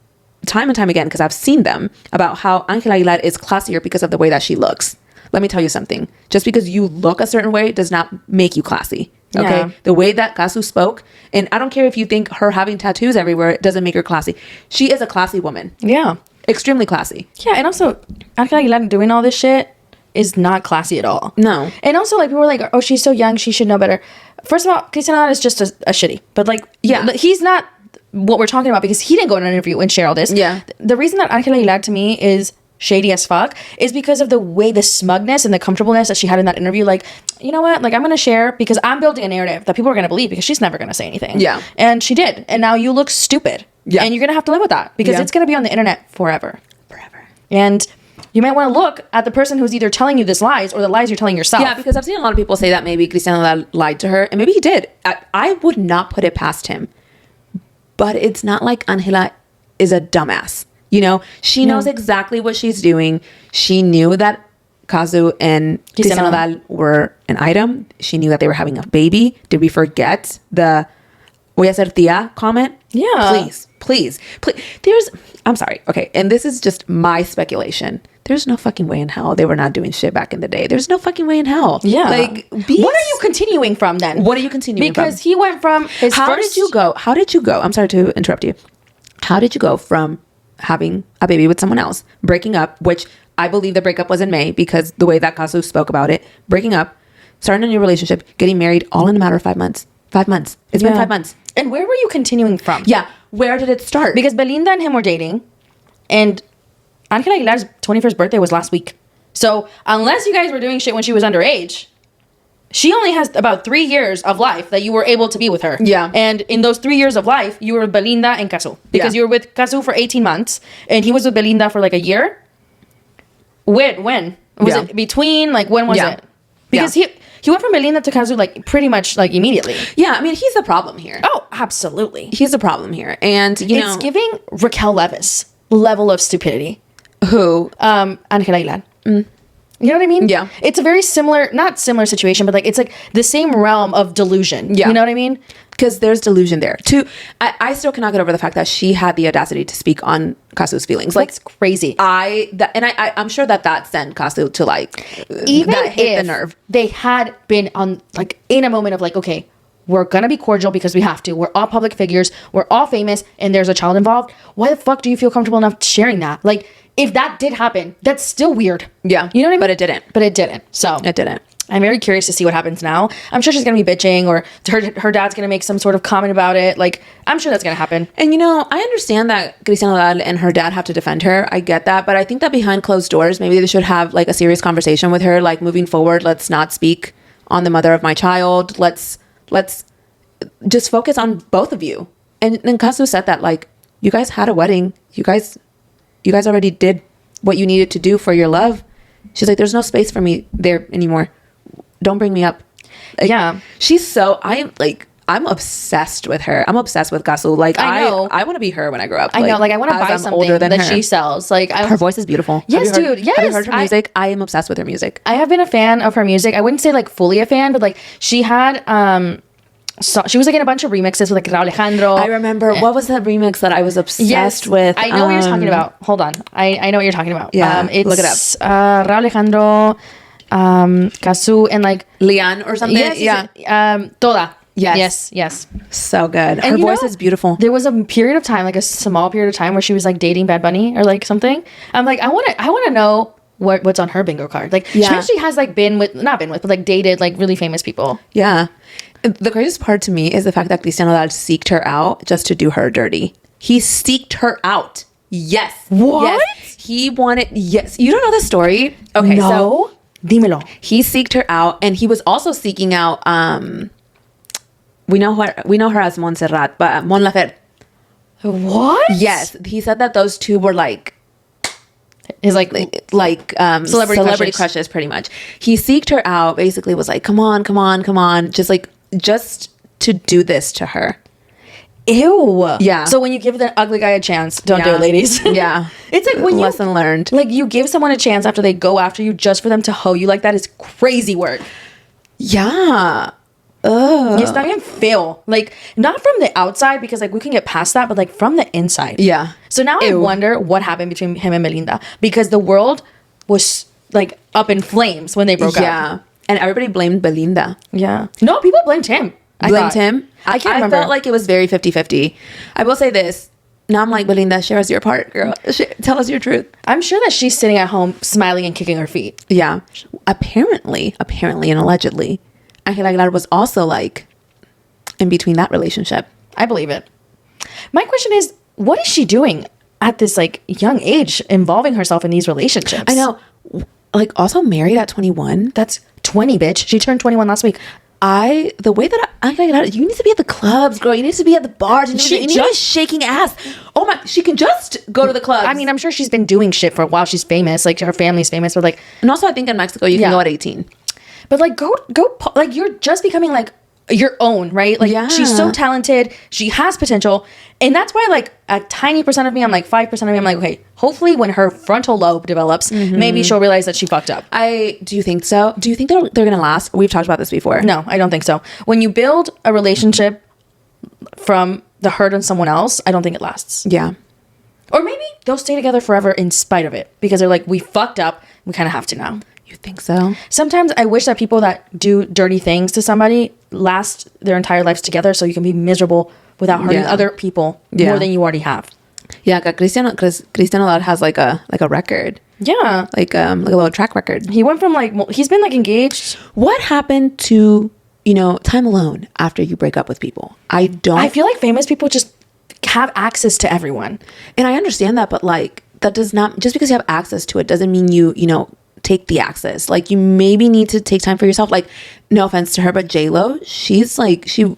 time and time again, because I've seen them, about how Angela Aguilar is classier because of the way that she looks. Let me tell you something. Just because you look a certain way does not make you classy. Okay? Yeah. The way that Casu spoke, and I don't care if you think her having tattoos everywhere doesn't make her classy. She is a classy woman. Yeah. Extremely classy. Yeah, and also, Angela Aguilar doing all this shit is not classy at all. No. And also, like, people were like, oh, she's so young, she should know better. First of all, Christian Nodal is just a shitty. But, like, he's not what we're talking about, because he didn't go in an interview and share all this. Yeah. The reason that Angela Aguilar, to me, is shady as fuck is because of the way, the smugness and the comfortableness that she had in that interview. Like, you know what? Like, I'm going to share because I'm building a narrative that people are going to believe, because she's never going to say anything. Yeah. And she did. And now you look stupid. Yeah. And you're going to have to live with that, because it's going to be on the internet forever. Forever. And you might want to look at the person who's either telling you this lies or the lies you're telling yourself. Yeah, because I've seen a lot of people say that maybe Christian Nodal lied to her, and maybe he did. I would not put it past him. But it's not like Angela is a dumbass. You know, she knows exactly what she's doing. She knew that Kazu and Cristian Nodal were an item. She knew that they were having a baby. Did we forget the voy a ser tía comment? Yeah. Please. I'm sorry. Okay. And this is just my speculation. There's no fucking way in hell they were not doing shit back in the day. There's no fucking way in hell. Yeah. Like, what are you continuing from then? What are you continuing from? Because he went from his How did you go? I'm sorry to interrupt you. How did you go from having a baby with someone else, breaking up, which I believe the breakup was in May because the way that Kazu spoke about it, breaking up, starting a new relationship, getting married all in a matter of 5 months. 5 months. It's been 5 months. And where were you continuing from? Yeah. Where did it start? Because Belinda and him were dating, and Angela Aguilar's 21st birthday was last week. So unless you guys were doing shit when she was underage, she only has about 3 years of life that you were able to be with her. Yeah. And in those 3 years of life, you were with Belinda and Kazu. Because you were with Kazu for 18 months, and he was with Belinda for like a year. When? Was it between? Like, when was it? Because he went from Belinda to Kazu, like, pretty much, like, immediately. Yeah, I mean, he's the problem here. Oh, absolutely. He's the problem here. And, you know... It's giving Raquel Levis level of stupidity. Who? Angela Aguilar. You know what I mean? Yeah. It's a very not similar situation, but, like, it's, like, the same realm of delusion. Yeah. You know what I mean? Because there's delusion there. I still cannot get over the fact that she had the audacity to speak on Kazu's feelings. Like, it's crazy. I'm sure that sent Kazu to, like, even that hit if the nerve. They had been on, like, in a moment of, like, okay, we're gonna be cordial because we have to. We're all public figures. We're all famous, and there's a child involved. Why the fuck do you feel comfortable enough sharing that? Like, if that did happen, that's still weird. Yeah. You know what I mean? But it didn't. So it didn't. I'm very curious to see what happens now. I'm sure she's going to be bitching, or her dad's going to make some sort of comment about it. Like, I'm sure that's going to happen. And, you know, I understand that Cristian Nodal and her dad have to defend her. I get that. But I think that behind closed doors, maybe they should have, like, a serious conversation with her. Like, moving forward, let's not speak on the mother of my child. Let's just focus on both of you. And Kazu said that, like, you guys had a wedding. You guys already did what you needed to do for your love. She's like, there's no space for me there anymore. Don't bring me up. Like, yeah. I'm obsessed with her. I'm obsessed with Kazu. Like, I know. I want to be her when I grow up. I know. Like, I want to buy something that she sells. Like, her voice is beautiful. Yes, dude. Yes. Have you heard her music? I am obsessed with her music. I have been a fan of her music. I wouldn't say, like, fully a fan, but, like, she had, so she was, like, in a bunch of remixes with, like, Raul Alejandro. I remember. What was that remix that I was obsessed with? I know what you're talking about. Hold on. I know what you're talking about. Yeah. Look it up. Raul Alejandro, Kazu, and, like, Lian or something. Yes. Toda. Yes. So good. Her voice is beautiful. There was a period of time, like a small period of time, where she was, like, dating Bad Bunny or, like, something. I'm like, I want to know what's on her bingo card. Like, she actually has, like, but, like, dated, like, really famous people. Yeah. The craziest part to me is the fact that Cristian Nodal seeked her out just to do her dirty. He seeked her out. Yes. What? Yes. He wanted... Yes. You don't know the story? Okay, no. Dímelo. He seeked her out, and he was also seeking out... We know her as Montserrat, but Mon Laferte. What? Yes. He said that those two were, like... His, like celebrity crushes, pretty much. He seeked her out, basically was like, come on. Just to do this to her. Ew. Yeah. So when you give the ugly guy a chance, don't do it, ladies. Yeah. It's like when lesson learned. Like, you give someone a chance after they go after you just for them to hoe you like that is crazy work. Yeah. Y está bien feo. Like, not from the outside, because, like, we can get past that, but, like, from the inside. Yeah. So now I wonder what happened between him and Belinda, because the world was, like, up in flames when they broke up. Yeah. And everybody blamed Belinda. Yeah. No, people blamed him. Blamed him? I can't remember. I felt like it was very 50-50. I will say this. Now I'm like, Belinda, share us your part, girl. Tell us your truth. I'm sure that she's sitting at home smiling and kicking her feet. Yeah. Apparently and allegedly, Angela Aguilar was also, like, in between that relationship. I believe it. My question is, what is she doing at this, like, young age, involving herself in these relationships? I know. Like, also married at 21. That's 20, bitch. She turned 21 last week. The way that you need to be at the clubs, girl. You need to be at the bars. You need to be shaking ass. Oh my, she can just go to the clubs. I mean, I'm sure she's been doing shit for a while. She's famous. Like, her family's famous. But, like... And also, I think in Mexico, you can go at 18. But, like, go, like, you're just becoming, like, your own, right? Like she's so talented, she has potential, and that's why like a tiny percent of me, I'm like 5% of me, I'm like, okay, hopefully when her frontal lobe develops, maybe she'll realize that she fucked up. Do you think so? Do you think they're gonna last? We've talked about this before. No, I don't think so. When you build a relationship from the hurt on someone else, I don't think it lasts. Yeah. Or maybe they'll stay together forever in spite of it, because they're like, we fucked up, we kind of have to now. You think so? Sometimes I wish that people that do dirty things to somebody last their entire lives together, so you can be miserable without hurting other people more than you already have. Yeah, Christian Nodal has like a record. Yeah, like a little track record. He went from like he's been like engaged. What happened to time alone after you break up with people? I feel like famous people just have access to everyone, and I understand that, but like that does not, just because you have access to it doesn't mean you take the access. Like you maybe need to take time for yourself. Like no offense to her, but J-Lo, she's like so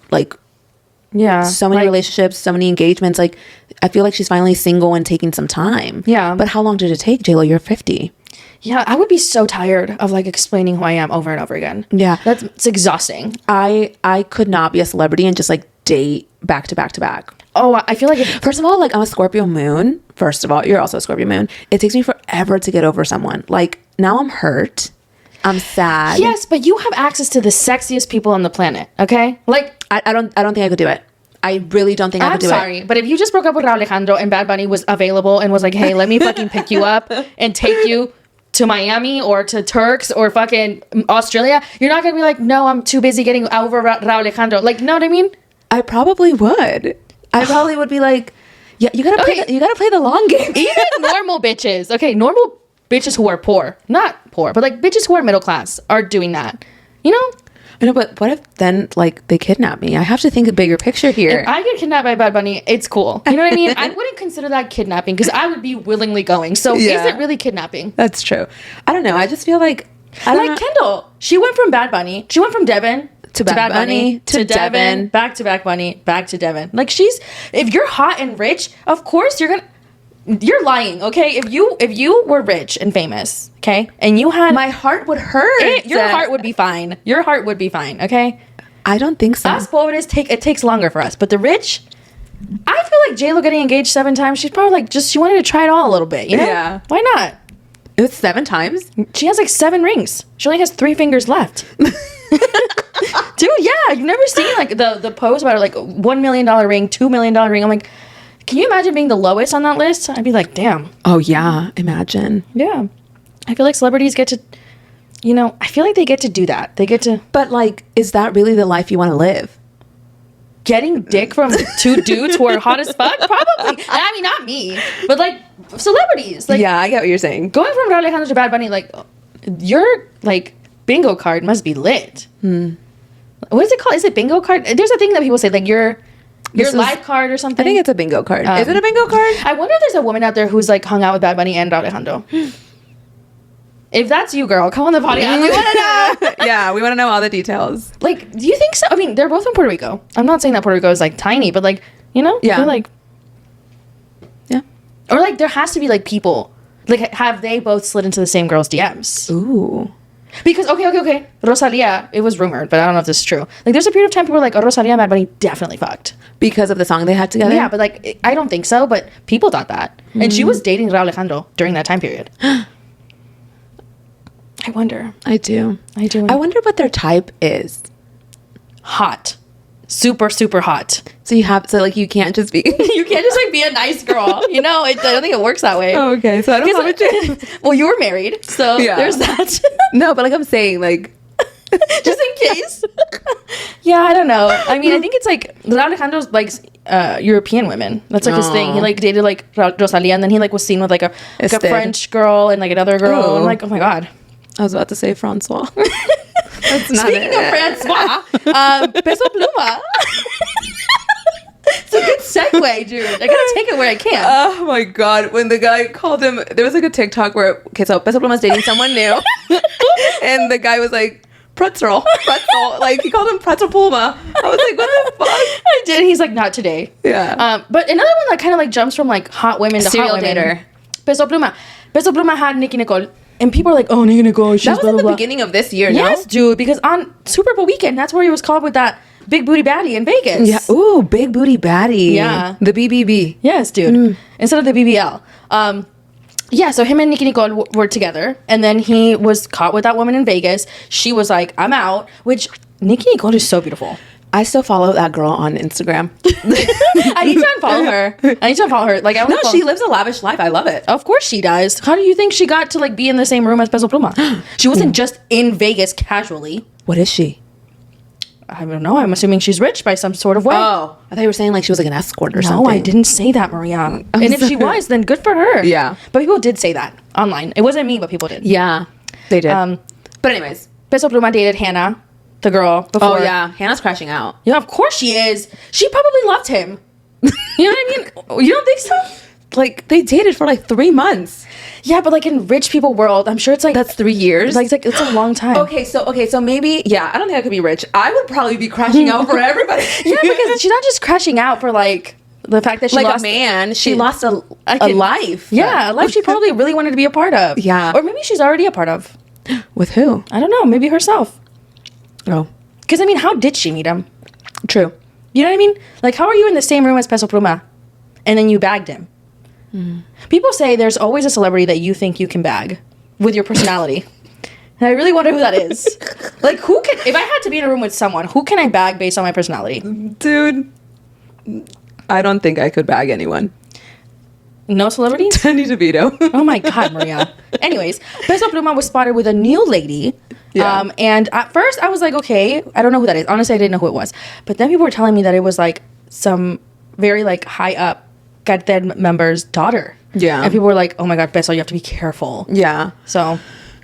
many relationships, so many engagements. Like I feel like she's finally single and taking some time. Yeah, but how long did it take, J-Lo? You're 50. Yeah, I would be so tired of like explaining who I am over and over again. Yeah, it's exhausting. I could not be a celebrity and just like date back to back to back. Oh, I feel like first of all, like I'm a Scorpio moon. First of all, you're also a Scorpio moon. It takes me forever to get over someone. Like now I'm hurt. I'm sad. Yes, but you have access to the sexiest people on the planet. Okay, like I don't think I could do it. I really don't think I could do it. I'm sorry, but if you just broke up with Raul Alejandro and Bad Bunny was available and was like, hey, let me fucking pick you up and take you to Miami or to Turks or fucking Australia, you're not gonna be like, no, I'm too busy getting over Raul Alejandro. Like, know what I mean? I probably would. I probably would be like, yeah, you gotta play the long game. Even normal bitches, okay, normal bitches who are poor, not poor, but like bitches who are middle class are doing that. You know? I know, but what if then like they kidnap me? I have to think a bigger picture here. If I get kidnapped by Bad Bunny, it's cool. You know what I mean? I wouldn't consider that kidnapping because I would be willingly going. So is it really kidnapping? That's true. I don't know. I just feel like Kendall. She went from Bad Bunny. She went from Devin to Bad Bunny to Devin, back to Bad Bunny, back to Devin. Like if you're hot and rich, of course you're lying, okay? If you were rich and famous, okay, and you had, my heart would hurt. Your heart would be fine. Your heart would be fine, okay? I don't think so. Us pobres it takes longer for us, but the rich, I feel like J-Lo getting engaged 7 times. She's probably like she wanted to try it all a little bit, you know? Yeah. Why not? It was 7 times. She has like 7 rings. She only has 3 fingers left. Dude, yeah, you've never seen like the post about like $1 million ring, $2 million ring. I'm like, can you imagine being the lowest on that list? I'd be like, damn. Oh yeah, imagine. Yeah, I feel like celebrities get to, I feel like they get to do that. They get to. But like, is that really the life you want to live? Getting dick from 2 dudes who are hot as fuck? Probably. I mean, not me, but like celebrities. Like, yeah, I get what you're saying. Going from Raul Alejandro to Bad Bunny, like your like bingo card must be lit. What is it called? Is it bingo card? There's a thing that people say like your life card or something. I think it's a bingo card. Is it a bingo card? I wonder if there's a woman out there who's like hung out with Bad Bunny and Raul Alejandro. If that's you, girl, come on the podcast. We want to know. Yeah, we want to know all the details. Like, do you think so? I mean, they're both from Puerto Rico. I'm not saying that Puerto Rico is like tiny, but like, Yeah. I feel like, yeah. Or like there has to be like people, like have they both slid into the same girl's DMs? Ooh. Because okay. Rosalia, it was rumored, but I don't know if this is true. Like there's a period of time people were like, oh, Rosalia and Bad Bunny definitely fucked. Because of the song they had together? Yeah, but like, I don't think so, but people thought that. And she was dating Raul Alejandro during that time period. I wonder. I do. I wonder what their type is. Hot. Super, super hot. So you can't just be... You can't just like be a nice girl. I don't think it works that way. Oh, okay. So I don't have a chance. Well, you were married, so there's that. No, but like I'm saying, like... just in case. Yeah, I don't know. I mean, I think it's like Raul Alejandro's like European women. That's like his thing. He like dated like Rosalia, and then he like was seen with like a French girl and like another girl. And like, oh my god. I was about to say Francois. That's not Speaking of Francois, Peso Pluma. It's a good segue, dude. I gotta take it where I can. Oh my god, when the guy called him, there was like a TikTok where, so Peso Pluma's dating someone new, and the guy was like, pretzel, like he called him Pretzel Pluma. I was like, what the fuck? I did. He's like, not today. Yeah. But another one that kind of like jumps from like hot women to serial hot women. dater. Peso Pluma had Nicki Nicole. And people are like, oh, Nicki Nicole, she's that was blah, at blah, the blah. beginning of this year, Yes, dude, because on Super Bowl weekend, that's where he was called with that big booty baddie in Vegas. Yeah. Ooh, big booty baddie. Yeah. The BBB. Yes, dude. Instead of the BBL. Yeah, so him and Nicki Nicole were together, and then he was caught with that woman in Vegas. She was like, I'm out, which Nicki Nicole is so beautiful. I still follow that girl on Instagram. I need to unfollow her. Like, I No, she lives a lavish life. I love it. Of course she does. How do you think she got to like be in the same room as Peso Pluma? She wasn't just in Vegas casually. What is she? I don't know. I'm assuming she's rich by some sort of way. Oh, I thought you were saying like she was like an escort or something. No, I didn't say that, Maria. And if she was, then good for her. Yeah. But people did say that online. It wasn't me, but people did. Yeah, they did. But anyways. Peso Pluma dated Hannah, the girl, before. Oh, yeah. Hannah's crashing out. Yeah, of course she is. She probably loved him. You know what I mean? You don't think so? Like, they dated for like 3 months. Yeah, but like in rich people world, I'm sure it's like... That's 3 years? It's a long time. Okay, so maybe... Yeah, I don't think I could be rich. I would probably be crashing out for everybody. Yeah, because she's not just crashing out for like... The fact that she like lost... a man. She lost a life. Yeah, a life she probably really wanted to be a part of. Yeah. Or maybe she's already a part of. With who? I don't know. Maybe herself. Oh. Because, I mean, how did she meet him? True. You know what I mean? Like, how are you in the same room as Peso Pluma? And then you bagged him. People say there's always a celebrity that you think you can bag with your personality. And I really wonder who that is. Like, who can... If I had to be in a room with someone, who can I bag based on my personality? Dude, I don't think I could bag anyone. No celebrities? Danny DeVito. Oh my God, Maria. Anyways, Peso Pluma was spotted with a new lady. Yeah. And at first I was like, okay, I don't know who that is. Honestly, I didn't know who it was. But then people were telling me that it was like some very like high up Cartel member's daughter. Yeah. And people were like, oh my God, Peso, you have to be careful. Yeah. So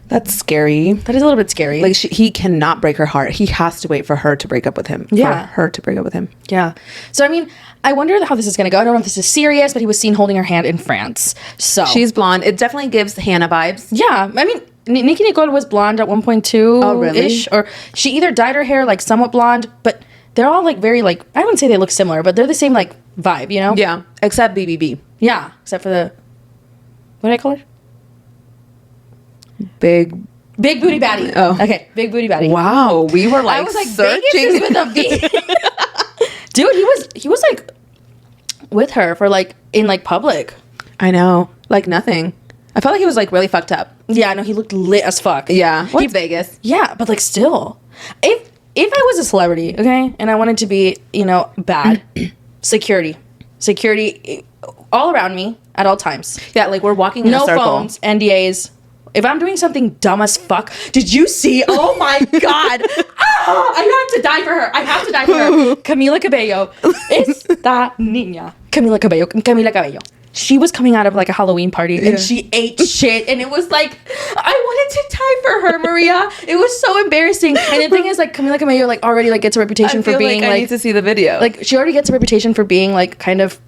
that's scary. that is a little bit scary. Like he cannot break her heart. He has to wait for her to break up with him. Yeah. For her to break up with him. Yeah. So, I mean, I wonder how this is going to go. I don't know if this is serious, but he was seen holding her hand in France. So she's blonde. It definitely gives Hannah vibes. Yeah. I mean, Nicki Nicole was blonde at 1.2 Oh, really? ish. Or she either dyed her hair like somewhat blonde, but they're all like very like, I wouldn't say they look similar, but they're the same like vibe, you know? Yeah. Except BBB. Yeah. Except for the, what did I call her? Big booty baddie. Oh. Okay. Big booty baddie. Wow. We were like, I was like, searching. Vegas is with a V. Dude, he was like with her for like in like public. I know. Like nothing. I felt like he was like really fucked up. Yeah, no, he looked lit as fuck. Yeah. What's Vegas? Yeah, but like still. If I was a celebrity, okay, and I wanted to be, you know, bad, security all around me at all times. Yeah, like we're walking in a No circle. phones, NDAs. If I'm doing something dumb as fuck, did you see? Oh my God. I have to die for her. I have to die for her. Camila Cabello. Esta niña. Camila Cabello. She was coming out of like a Halloween party and she ate shit. And it was like, I wanted to die for her, Maria. It was so embarrassing. And the thing is, like, Camila Cabello like already like gets a reputation for being I need to see the video. like she already gets a reputation for being like kind of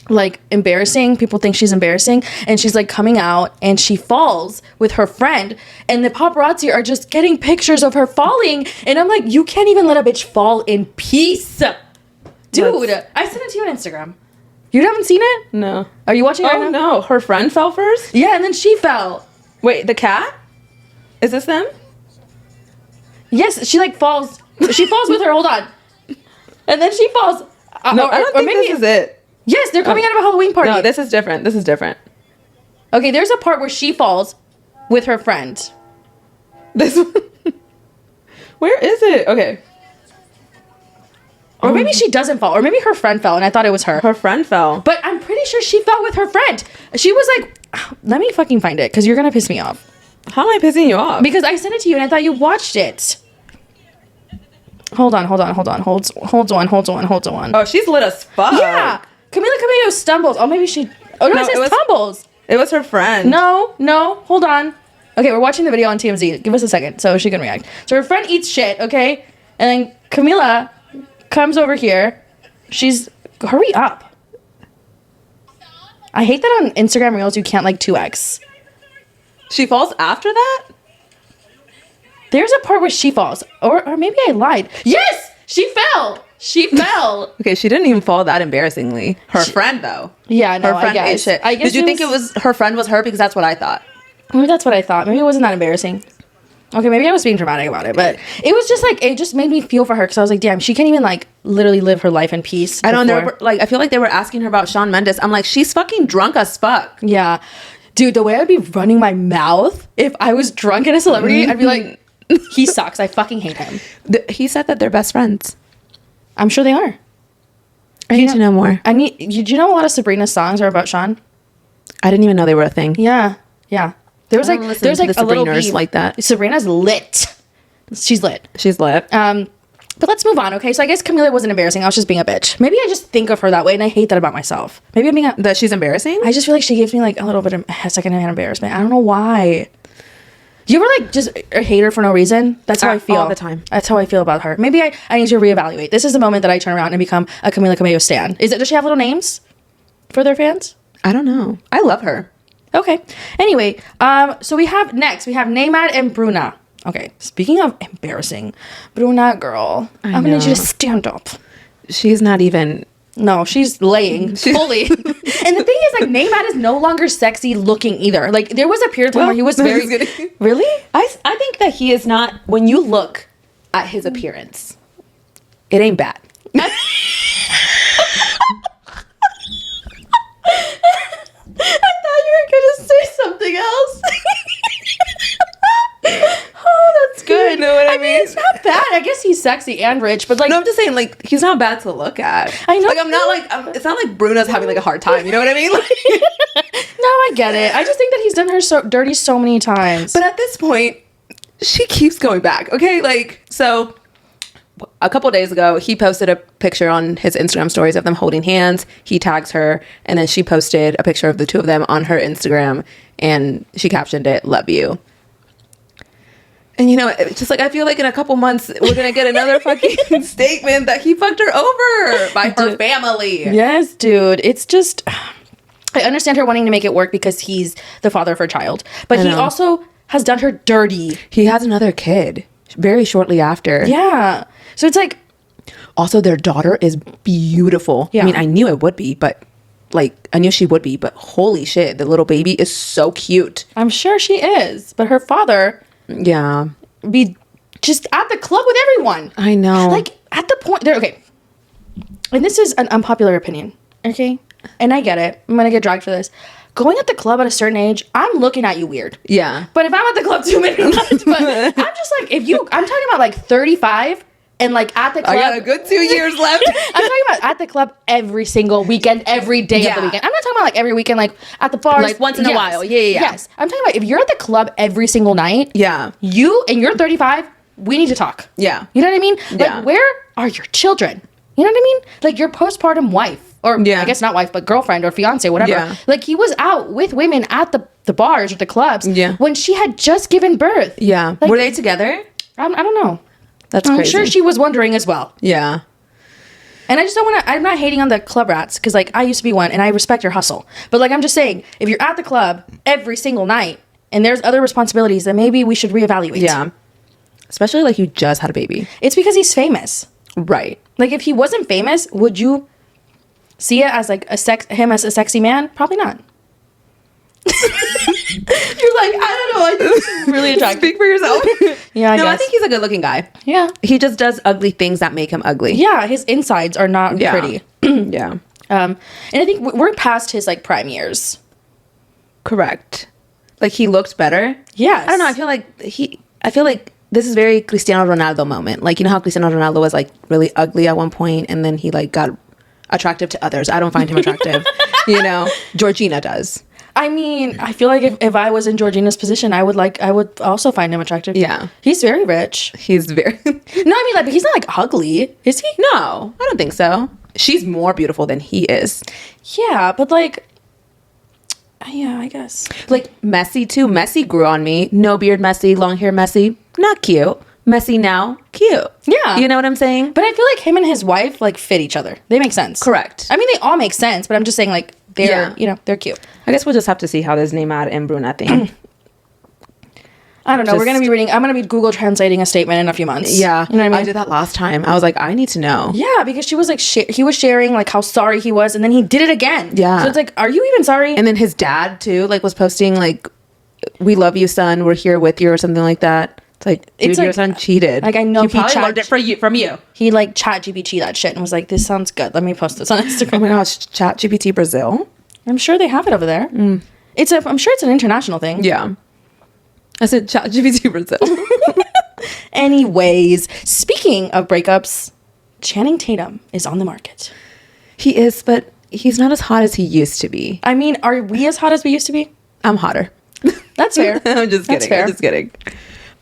like embarrassing. People think she's embarrassing, and she's like coming out and she falls with her friend, and the paparazzi are just getting pictures of her falling, and I'm like, you can't even let a bitch fall in peace, dude. I sent it to you on Instagram. You haven't seen it? No. Are you watching it right now? No. Her friend fell first? Yeah, and then she fell. Wait, the cat? Is this them? Yes, she like falls. She falls with her. Hold on. And then she falls. No, I don't think this is it. Yes, they're coming out of a Halloween party. No, this is different. This is different. Okay, there's a part where she falls with her friend. This Where is it? Okay. Or maybe she doesn't fall. Or maybe her friend fell and I thought it was her. Her friend fell. But I'm pretty sure she fell with her friend. She was like, let me fucking find it because you're going to piss me off. How am I pissing you off? Because I sent it to you and I thought you watched it. Hold on. Hold on. Oh, she's lit as fuck. Yeah. Camila Cabello stumbles. Oh, maybe she... Oh, no, it says tumbles. It was her friend. No. Hold on. Okay, we're watching the video on TMZ. Give us a second so she can react. So her friend eats shit, okay? And then Camila comes over here. She's... Hurry up. I hate that on Instagram Reels you can't like 2x. She falls after that? There's a part where she falls. Or maybe I lied. Yes! She fell! She fell. Okay, she didn't even fall that embarrassingly. Her friend, though. Yeah, no, her friend I guess. ate shit. Did you think it was her friend was her? Because that's what I thought. Maybe that's what I thought. Maybe it wasn't that embarrassing. Okay, maybe I was being dramatic about it, but it was just like, it just made me feel for her because I was like, damn, she can't even like literally live her life in peace. I don't know. Like, I feel like they were asking her about Shawn Mendes. I'm like, she's fucking drunk as fuck. Yeah. Dude, the way I'd be running my mouth if I was drunk in a celebrity, I'd be like, he sucks. I fucking hate him. He said that they're best friends. I'm sure they are. I need to know more. Do you know a lot of Sabrina's songs are about Shawn? I didn't even know they were a thing. Yeah. Yeah. There's like a little beef like that. Sabrina's lit. She's lit. She's lit. But let's move on, okay? So I guess Camila wasn't embarrassing. I was just being a bitch. Maybe I just think of her that way, and I hate that about myself. Maybe I'm being that she's embarrassing? I just feel like she gives me like a little bit of secondhand embarrassment. I don't know why. You ever like just hate her for no reason? That's how I feel all the time. That's how I feel about her. Maybe I need to reevaluate. This is the moment that I turn around and become a Camila Cabello stan. Does she have little names for their fans? I don't know. I love her. Okay. Anyway, so we have Neymar and Bruna. Okay. Speaking of embarrassing, Bruna girl, I'm gonna need you to stand up. She's not even. No, she's laying fully. And the thing is, like, Neymar is no longer sexy looking either. Like, there was a period of time where he was very. Really? I think that he is not. When you look at his appearance, it ain't bad. I thought you were gonna say something else. Oh, that's good. You know what I mean? It's not bad. I guess he's sexy and rich, but like, no, I'm just saying, like, he's not bad to look at. I know. Like, I'm not like, it's not like Bruno's having like a hard time. You know what I mean? Like, no, I get it. I just think that he's done her so dirty so many times. But at this point, she keeps going back. Okay, like, so a couple days ago, he posted a picture on his Instagram stories of them holding hands. He tags her, and then she posted a picture of the two of them on her Instagram, and she captioned it, "Love you." And you know, it's just like, I feel like in a couple months we're gonna get another fucking statement that he fucked her over by her family. Yes, dude. It's just, I understand her wanting to make it work because he's the father of her child, but he also has done her dirty. He has another kid very shortly after. Yeah. So it's like, also their daughter is beautiful. Yeah. I mean, I knew it would be, but like, I knew she would be, but holy shit, the little baby is so cute. I'm sure she is, but her father, yeah, be just at the club with everyone. I know. Like, at the point there, okay. And this is an unpopular opinion, okay? And I get it. I'm gonna get dragged for this. Going at the club at a certain age, I'm looking at you weird. Yeah. But if I'm at the club too many times, but I'm just like, I'm talking about like 35 and like at the club. I got a good 2 years left. I'm talking about at the club every single weekend, every day of the weekend. I'm not talking about like every weekend, like at the bars. Like once in a while. Yeah. Yes. I'm talking about if you're at the club every single night. Yeah. You and you're 35, we need to talk. Yeah. You know what I mean? Yeah. Like, where are your children? You know what I mean? Like your postpartum wife. Or I guess not wife, but girlfriend or fiance, whatever. Yeah. Like he was out with women at the bars or the clubs when she had just given birth. Yeah. Like, were they together? I don't know. That's crazy. I'm sure she was wondering as well. Yeah. And I just don't want to, I'm not hating on the club rats because like I used to be one and I respect your hustle. But like I'm just saying, if you're at the club every single night and there's other responsibilities, then maybe we should reevaluate. Yeah. Especially like you just had a baby. It's because he's famous. Right. Like if he wasn't famous, would you see it as like him as a sexy man? Probably not. You're like, I don't know. I think this is really attractive. Speak for yourself. Yeah, I guess. I think he's a good looking guy. Yeah. He just does ugly things that make him ugly. Yeah, his insides are not pretty. Yeah. And I think we're past his like prime years. Correct. Like he looked better. Yes. I don't know. I feel like this is very Cristiano Ronaldo moment. Like, you know how Cristiano Ronaldo was like really ugly at one point and then he like got attractive to others. I don't find him attractive. You know, Georgina does. I mean, I feel like if I was in Georgina's position, I would also find him attractive. Yeah. He's very rich. He's very... No, I mean, like, but he's not, like, ugly. Is he? No, I don't think so. She's more beautiful than he is. Yeah, but, like... Yeah, I guess. Like, Messi, too. Messi grew on me. No beard Messi, long hair Messi. Not cute. Messi now, cute. Yeah. You know what I'm saying? But I feel like him and his wife, like, fit each other. They make sense. Correct. I mean, they all make sense, but I'm just saying, like... they're cute. I guess we'll just have to see how this Neymar and Bruna thing. I don't know. I'm going to be Google translating a statement in a few months. Yeah. You know what I mean? I did that last time. I was like, I need to know. Yeah, because she was like, he was sharing like how sorry he was and then he did it again. Yeah. So it's like, are you even sorry? And then his dad too, like was posting like, "We love you, son. We're here with you," or something like that. It's like, dude, It's your like- son cheated. like, I know he he probably chat- learned it from you. He like chat GPT that shit and was like, this sounds good. Let me post this on Oh Instagram. my gosh, Chat GPT Brazil. I'm sure they have it over there. I'm sure it's an international thing. Yeah. I said Chat GPT Brazil. Anyways, speaking of breakups, Channing Tatum is on the market. He is, but he's not as hot as he used to be. I mean, are we as hot as we used to be? I'm hotter. That's fair. I'm just That's kidding. fair. I'm just kidding.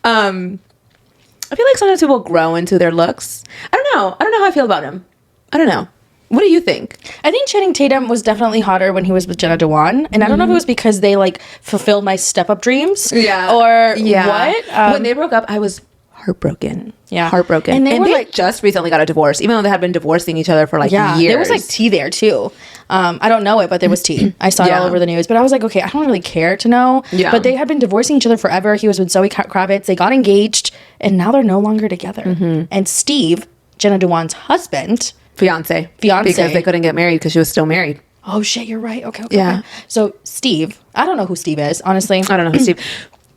I feel like sometimes people grow into their looks. I don't know how I feel about him. I don't know. What do you think? I think Channing Tatum was definitely hotter when he was with Jenna Dewan, and I don't know if it was because they like fulfilled my step up dreams, or what. When they broke up, I was heartbroken. Yeah. Heartbroken. And they were, they like- just recently got a divorce, even though they had been divorcing each other for like years. There was like tea there too. I don't know it, but there was tea. I saw it all over the news, but I was like, okay, I don't really care to know. Yeah. But they had been divorcing each other forever. He was with Zoe Kravitz. They got engaged, and now they're no longer together. And Steve, Jenna Dewan's husband, fiance. Fiance. Because they couldn't get married because she was still married. oh shit, you're right. Okay. Yeah. Okay. So Steve, I don't know who Steve is, honestly. I don't know who Steve.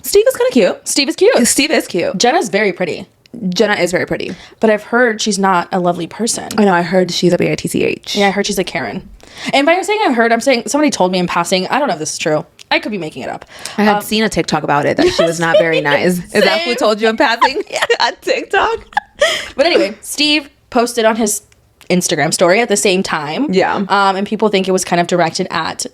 Steve is kind of cute. Steve is cute. Steve is cute. Jenna's very pretty, Jenna is very pretty. but I've heard she's not a lovely person. I know. I heard she's a bitch. Yeah, I heard she's a Karen. And by saying I've heard, I'm saying somebody told me in passing. I don't know if this is true. I could be making it up. I had seen a TikTok about it that she was not very nice. Is that who Same. told you in passing? On TikTok. But anyway, Steve posted on his Instagram story at the same time. Yeah. And people think it was kind of directed at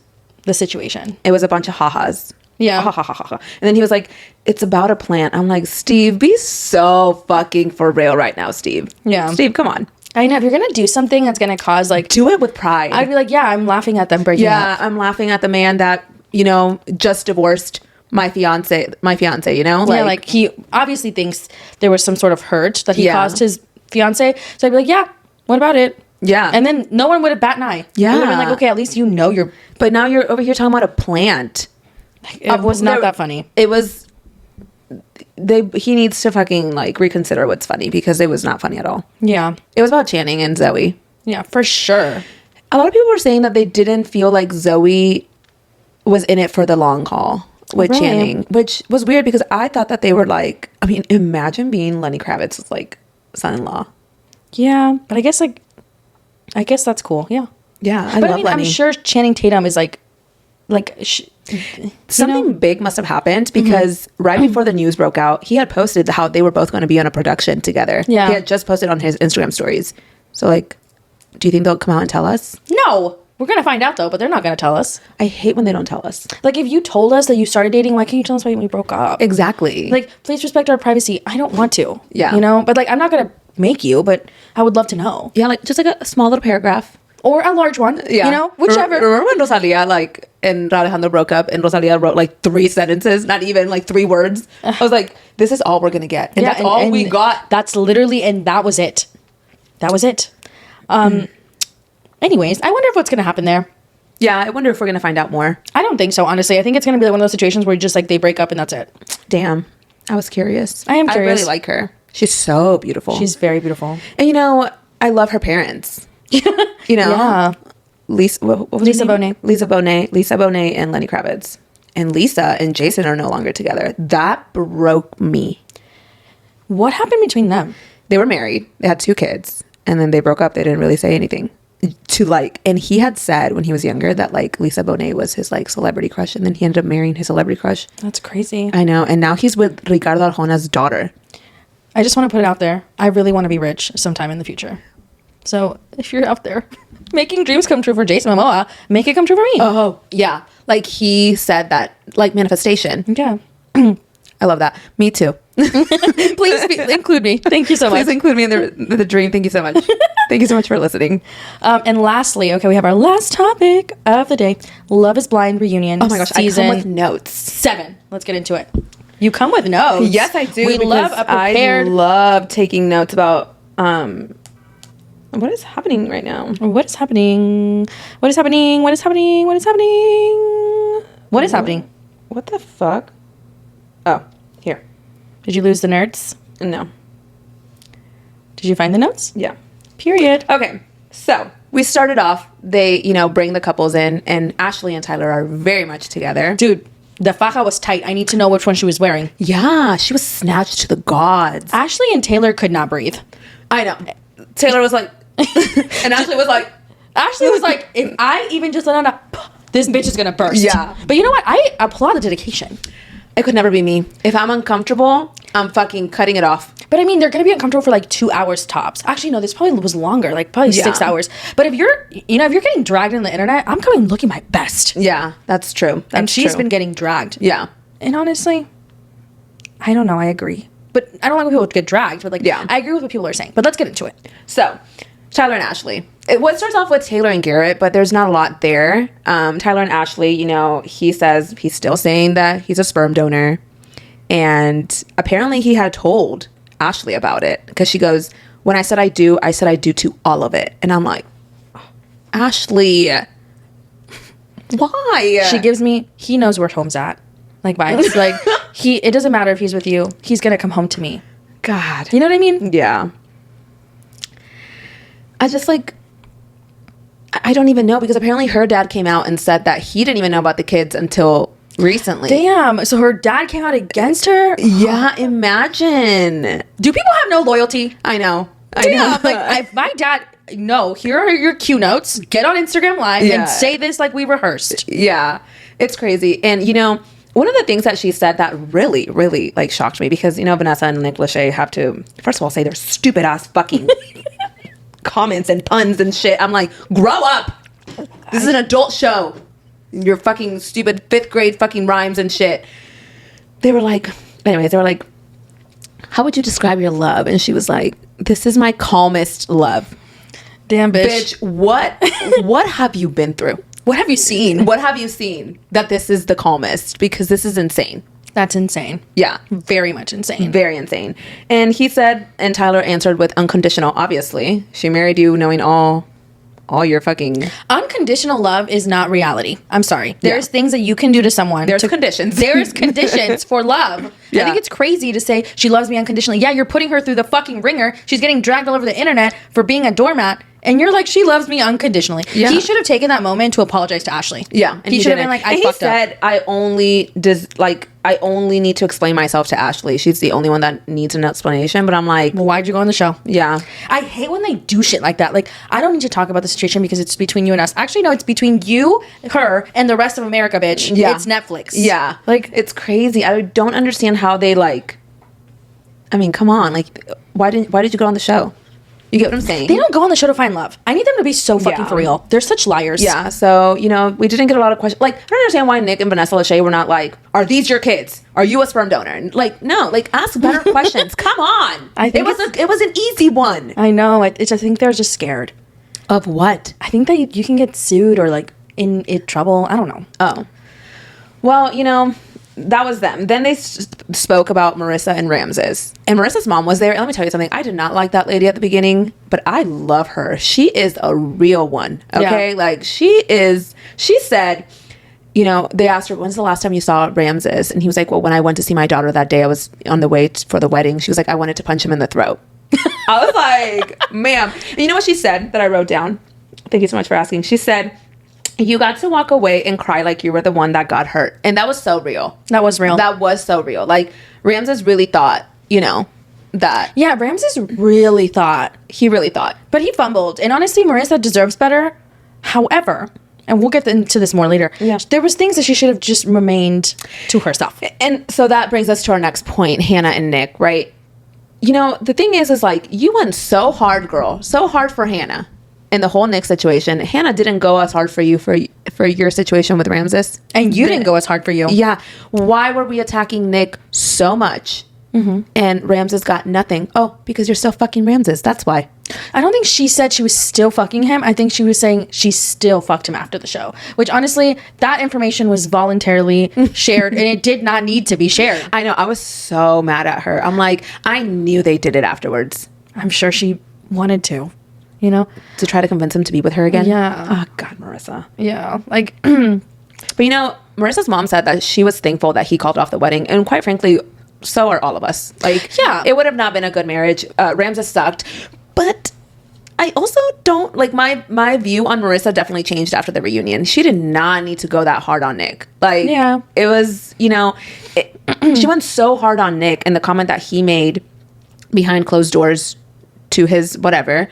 the situation. It was a bunch of ha-has. Yeah. Ha, ha, ha, ha, ha. And then he was like, it's about a plant. I'm like, Steve, be so fucking for real right now, Steve. Yeah. Steve, come on. I know if you're gonna do something that's gonna cause like, Do it with pride. I'd be like, yeah, I'm laughing at them breaking yeah, up. I'm laughing at the man that, just divorced my fiance, Yeah, like he obviously thinks there was some sort of hurt that he Yeah. caused his fiance. So I'd be like, yeah, what about it? Yeah. And then no one would have bat an eye. Yeah. They would have been like, okay, at least you're. But now you're over here talking about a plant. It was not there- that funny. It was he needs to fucking like reconsider what's funny because it was not funny at all. Yeah. It was about Channing and Zoe. Yeah, for sure. A lot of people were saying that they didn't feel like Zoe was in it for the long haul with Really? Channing, which was weird because I thought that they were like, I mean, imagine being Lenny Kravitz's like son-in-law. Yeah, but I guess that's cool. Yeah. Yeah, I But love I mean, Lenny. I'm sure Channing Tatum is Something big must have happened because right before the news broke out, he had posted how they were both going to be on a production together. Yeah. He had just posted on his Instagram stories. So like, do you think they'll come out and tell us? No, we're gonna find out though, but they're not gonna tell us. I hate when they don't tell us. Like, if you told us that you started dating, why can't you tell us why we broke up? Exactly. Like, please respect our privacy. I don't want to. Yeah. But like, I'm not gonna make you, but I would love to know, yeah, like just like a small little paragraph. or a large one. Yeah. Whichever. Remember when Rosalia and Alejandro broke up and Rosalia wrote like 3 sentences, not even like 3 words? I was like, this is all we're going to get. And that's all we got. That's literally, and that was it. That was it. Anyways, I wonder if what's gonna happen there. Yeah, I wonder if we're going to find out more. I don't think so, honestly. I think it's gonna be like one of those situations where just like they break up and that's it. Damn. I was curious. I am I curious. really like her. She's so beautiful. She's very beautiful. And I love her parents. Yeah. Lisa, what was Lisa her name? Bonet. Lisa Bonet and Lenny Kravitz. And Lisa and Jason are no longer together. That broke me. What happened between them? They were married. They had 2 kids. And then they broke up. They didn't really say anything. And he had said when he was younger that like Lisa Bonet was his like celebrity crush. And then he ended up marrying his celebrity crush. That's crazy. I know. And now he's with Ricardo Arjona's daughter. I just want to put it out there. I really want to be rich sometime in the future. So if you're out there making dreams come true for Jason Momoa, make it come true for me. Oh, yeah. Like he said that, like manifestation. Yeah. I love that. Me too. Please include me. Thank you so much. Please include me in the dream. Thank you so much. Thank you so much for listening. And lastly, okay, we have our last topic of the day. Love is Blind reunion. Oh my gosh, I come with notes. 7. Let's get into it. You come with notes. Yes, I do. We love a prepared. I love taking notes about what is happening right now. What is happening? What is happening? What is happening? What is happening? What is happening? What the fuck? Oh, here. Did you lose the nerds? No. Did you find the notes? Yeah. Period. Okay. So we started off. They, bring the couples in, and Ashley and Tyler are very much together. Dude, The faja was tight. I need to know which one she was wearing. Yeah, she was snatched to the gods. Ashley and Taylor could not breathe. I know. Taylor was like, and Ashley was like, if I even just let out this bitch is gonna burst. Yeah. But you know what? I applaud the dedication. It could never be me. If I'm uncomfortable, I'm fucking cutting it off. But I mean, they're gonna be uncomfortable for like 2 hours tops. Actually, no, this probably was longer, like probably 6 hours. But if you're getting dragged on the internet, I'm coming looking my best. Yeah, that's true. And she's been getting dragged. Yeah. And honestly, I don't know. I agree. But I don't like when people get dragged. But I agree with what people are saying. But let's get into it. So, Tyler and Ashley. It starts off with Taylor and Garrett, but there's not a lot there. Tyler and Ashley, he says he's still saying that he's a sperm donor. And apparently he had told Ashley about it. Because she goes, when I said I do to all of it. And I'm like, Ashley, why? She gives me, he knows where home's at. Like vibes. Like, it doesn't matter if he's with you. He's going to come home to me. God. You know what I mean? Yeah. I just I don't even know, because apparently her dad came out and said that he didn't even know about the kids until recently. Damn. So her dad came out against her? Yeah, imagine. Do people have no loyalty? I know. Damn. Like, if my dad, no, here are your cue notes. Get on Instagram Live and say this like we rehearsed. Yeah. It's crazy. And, one of the things that she said that really, really, shocked me, because, Vanessa and Nick Lachey have to, first of all, say their stupid ass fucking comments and puns and shit. I'm like, grow up. This is an adult show. Your fucking stupid 5th grade fucking rhymes and shit. They were like, how would you describe your love? And she was like, this is my calmest love. Damn, bitch. Bitch, what have you been through? What have you seen? What have you seen that this is the calmest? Because this is insane. That's insane. Yeah. Very much insane. Very insane. And he said, and Tyler answered with unconditional, obviously. She married you knowing all your fucking... Unconditional love is not reality. I'm sorry. There's things that you can do to someone. There's conditions. There's conditions for love. Yeah. I think it's crazy to say she loves me unconditionally. Yeah, you're putting her through the fucking ringer. She's getting dragged all over the internet for being a doormat. And you're like, she loves me unconditionally. Yeah. He should have taken that moment to apologize to Ashley. Yeah. And he should have been like, I fucked up. He said, I only need to explain myself to Ashley. She's the only one that needs an explanation. But I'm like, well, why'd you go on the show? Yeah. I hate when they do shit like that. Like, I don't need to talk about the situation because it's between you and us. Actually, no, it's between you, her, and the rest of America, bitch. Yeah. It's Netflix. Yeah. It's crazy. I don't understand how they I mean, come on. Why did you go on the show? You get what I'm saying? They don't go on the show to find love. I need them to be so fucking for real. They're such liars. Yeah. So, we didn't get a lot of questions. I don't understand why Nick and Vanessa Lachey were not like, are these your kids? Are you a sperm donor? No, ask better questions. Come on. I think it was an easy one. I know. I think they're just scared. Of what? I think that you can get sued or in trouble. I don't know. Oh. Well, that was them. Then they spoke about Marissa and Ramses. And Marissa's mom was there. Let me tell you something. I did not like that lady at the beginning, but I love her. She is a real one. Okay? Yeah. She said, they asked her, when's the last time you saw Ramses? And he was like, well, when I went to see my daughter that day, I was on the way for the wedding. She was like, I wanted to punch him in the throat. I was like, ma'am. And you know what she said that I wrote down? Thank you so much for asking. She said, you got to walk away and cry like you were the one that got hurt. And that was so real. That was real. That was so real. Ramses really thought, that. Yeah, Ramses really thought. He really thought. But he fumbled. And honestly, Marissa deserves better. However, and we'll get into this more later. Yeah. There was things that she should have just remained to herself. And so that brings us to our next point, Hannah and Nick, right? The thing is you went so hard, girl. So hard for Hannah. In the whole Nick situation, Hannah didn't go as hard for you for your situation with Ramses. And you didn't go as hard for you. Yeah. Why were we attacking Nick so much? Mm-hmm. And Ramses got nothing? Oh, because you're still fucking Ramses. That's why. I don't think she said she was still fucking him. I think she was saying she still fucked him after the show. Which honestly, that information was voluntarily shared and it did not need to be shared. I know. I was so mad at her. I'm like, I knew they did it afterwards. I'm sure she wanted to. To try to convince him to be with her again? Yeah. Oh, God, Marissa. Yeah. But, Marissa's mom said that she was thankful that he called off the wedding. And quite frankly, so are all of us. Yeah. It would have not been a good marriage. Ramses sucked. But I also don't like my view on Marissa definitely changed after the reunion. She did not need to go that hard on Nick. Like, yeah, it was, you know, she went so hard on Nick and the comment that he made behind closed doors to his whatever.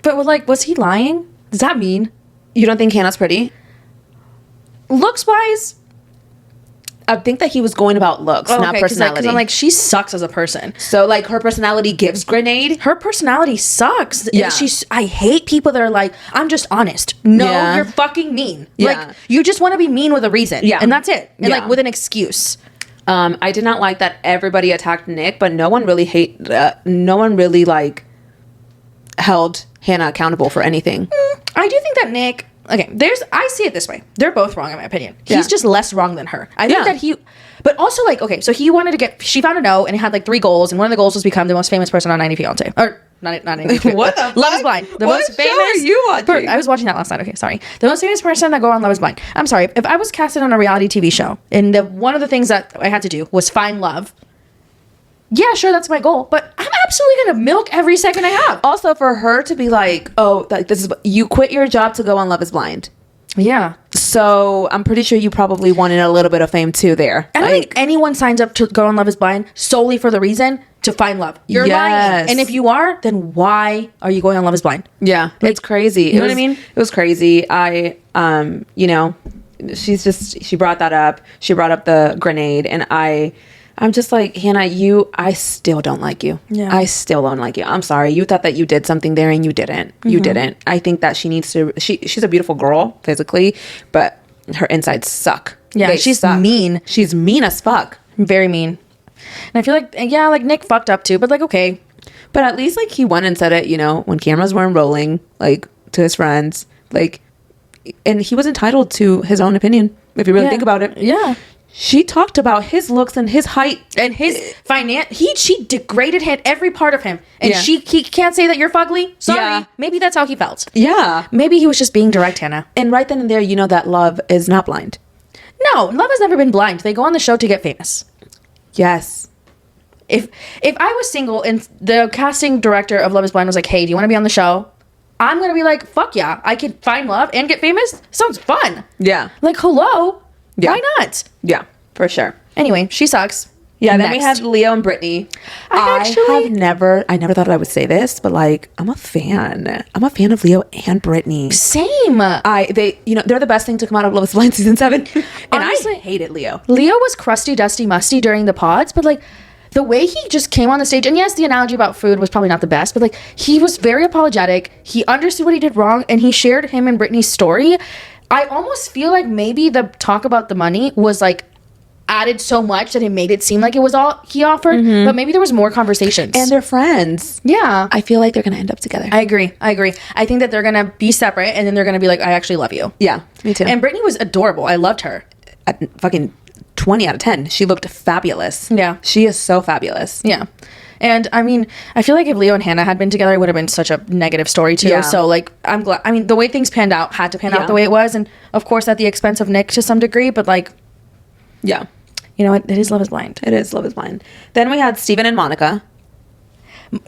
But like, was he lying? Does that mean you don't think Hannah's pretty? Looks wise, I think that he was going about looks, not personality. Because I'm like, she sucks as a person. So like, her personality gives grenade. Her personality sucks. Yeah. I hate people that are like, I'm just honest. No, you're fucking mean. Yeah. Like, you just want to be mean with a reason. Yeah. And that's it. And like with an excuse. I did not like that everybody attacked Nick, but no one really like held Hannah accountable for anything. I do think that Nick, I see it this way. They're both wrong in my opinion. He's just less wrong than her. I think that but also like, okay, so he wanted to she found a note and he had like 3 goals, and one of the goals was become the most famous person on 90 Fiancé. Or not 90 What the Love is Blind. The what most show famous are you watching? I was watching that last night. Okay, sorry. The most famous person that go on Love is Blind. I'm sorry. If I was casted on a reality TV show and one of the things that I had to do was find love, yeah, sure, that's my goal, but I'm absolutely gonna milk every second I have. Also, for her to be like, oh, like this is, you quit your job to go on Love is Blind. Yeah. So I'm pretty sure you probably wanted a little bit of fame too there. I don't think anyone signs up to go on Love is Blind solely for the reason to find love. You're lying. And if you are, then why are you going on Love is Blind? Yeah. Like, it's crazy. You know what I mean? It was crazy. You know, she brought that up. She brought up the grenade, and I'm just like, Hannah, I still don't like you. Yeah. I still don't like you. I'm sorry. You thought that you did something there and you didn't. Mm-hmm. You didn't. I think that she's a beautiful girl physically, but her insides suck. Yeah, she's mean. She's mean as fuck. Very mean. And I feel like, yeah, like Nick fucked up too, but like, okay. But at least like he went and said it, you know, when cameras weren't rolling, like to his friends, like, and he was entitled to his own opinion if you really think about it. Yeah. She talked about his looks and his height and his finance. She degraded every part of him, and he can't say that you're fugly. Sorry, maybe that's how he felt. Yeah, maybe he was just being direct, Hannah. And right then and there, you know that love is not blind. No, love has never been blind. They go on the show to get famous. Yes. If I was single and the casting director of Love is Blind was like, "Hey, do you want to be on the show?" I'm gonna be like, "Fuck yeah, I could find love and get famous. Sounds fun." Yeah. Like, hello. Yeah. Why not? Yeah, for sure. Anyway, she sucks. Yeah, then we had Leo and Brittany. I never thought I would say this, but like, I'm a fan. I'm a fan of Leo and Brittany. Same. They're the best thing to come out of Love is Blind season 7. And honestly, I hated Leo. Leo was crusty, dusty, musty during the pods, but like, the way he just came on the stage, and yes, the analogy about food was probably not the best, but like, he was very apologetic. He understood what he did wrong, and he shared him and Brittany's story. I almost feel like maybe the talk about the money was like added so much that it made it seem like it was all he offered, but maybe there was more conversations. And they're friends. Yeah. I feel like they're going to end up together. I agree. I think that they're going to be separate, and then they're going to be like, I actually love you. Yeah, me too. And Brittany was adorable. I loved her. Fucking 20 out of 10. She looked fabulous. Yeah. She is so fabulous. Yeah. And I mean, I feel like if Leo and Hannah had been together, it would have been such a negative story too. Yeah. So like, I'm glad. I mean, the way things panned out had to pan out the way it was, and of course at the expense of Nick to some degree. But like, yeah, you know what? It is Love is Blind. It is Love is Blind. Then we had Steven and Monica.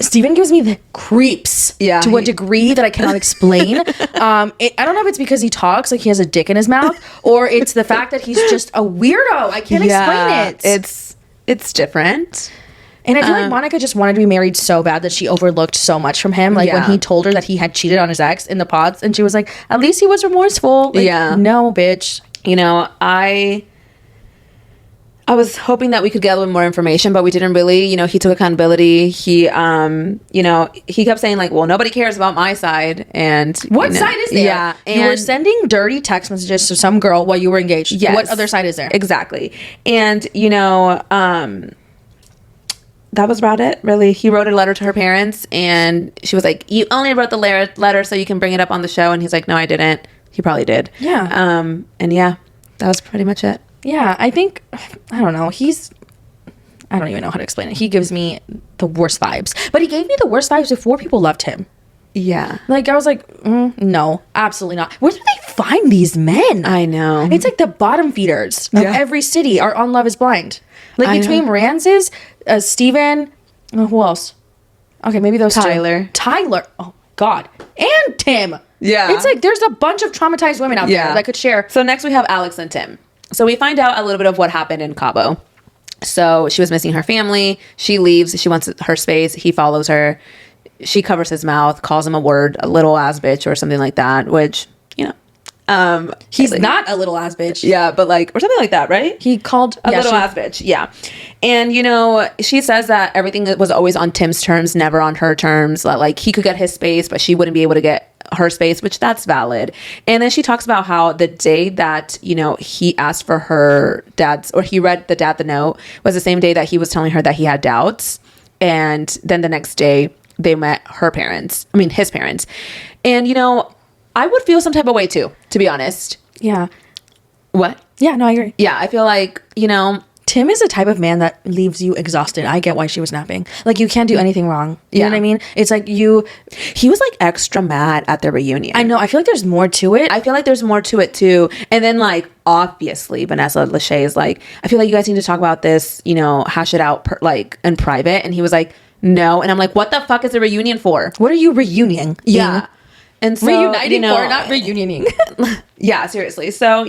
Steven gives me the creeps to a degree that I cannot explain. I don't know if it's because he talks like he has a dick in his mouth, or it's the fact that he's just a weirdo. I can't explain it. It's different. And I feel like Monica just wanted to be married so bad that she overlooked so much from him. Like when he told her that he had cheated on his ex in the pods, and she was like, at least he was remorseful. Like, no, bitch. You know, I was hoping that we could get a little more information, but we didn't really. You know, he took accountability. He, you know, he kept saying like, well, nobody cares about my side. And what side is there? Yeah. And you were sending dirty text messages to some girl while you were engaged. Yes. What other side is there? Exactly. And, you know, that was about it, really. He wrote a letter to her parents, and she was like, you only wrote the letter so you can bring it up on the show. And he's like, no, I didn't. He probably did. Yeah. And yeah, that was pretty much it. Yeah, I think, I don't know. I don't even know how to explain it. He gives me the worst vibes. But he gave me the worst vibes before people loved him. Yeah. Like, I was like, no, absolutely not. Where do they find these men? I know. It's like the bottom feeders of every city are on Love is Blind. Like, between Ranz's, Steven, who else? Okay, maybe those Tyler. two. Tyler. Oh, God. And Tim. Yeah. It's like there's a bunch of traumatized women out there that could share. So next we have Alex and Tim. So we find out a little bit of what happened in Cabo. So she was missing her family. She leaves. She wants her space. He follows her. She covers his mouth, calls him a little ass bitch or something like that, which, he's not a little ass bitch. Yeah, but or something like that, right? He called a little ass bitch. Yeah. And, she says that everything was always on Tim's terms, never on her terms. Like he could get his space, but she wouldn't be able to get her space, which that's valid. And then she talks about how the day that, he asked for her dad's, or he read the note, was the same day that he was telling her that he had doubts. And then the next day they met his parents. And, I would feel some type of way too, to be honest. Yeah. What? Yeah, no, I agree. Yeah, I feel like, Tim is the type of man that leaves you exhausted. I get why she was napping. Like, you can't do anything wrong. You know what I mean? It's like he was extra mad at the reunion. I know. I feel like there's more to it. I feel like there's more to it too. And then obviously Vanessa Lachey is I feel like you guys need to talk about this, hash it out in private. And he was like, no. And I'm like, what the fuck is a reunion for? What are you reunioning? Yeah. And so, reuniting for, not reunioning. Yeah, seriously. So,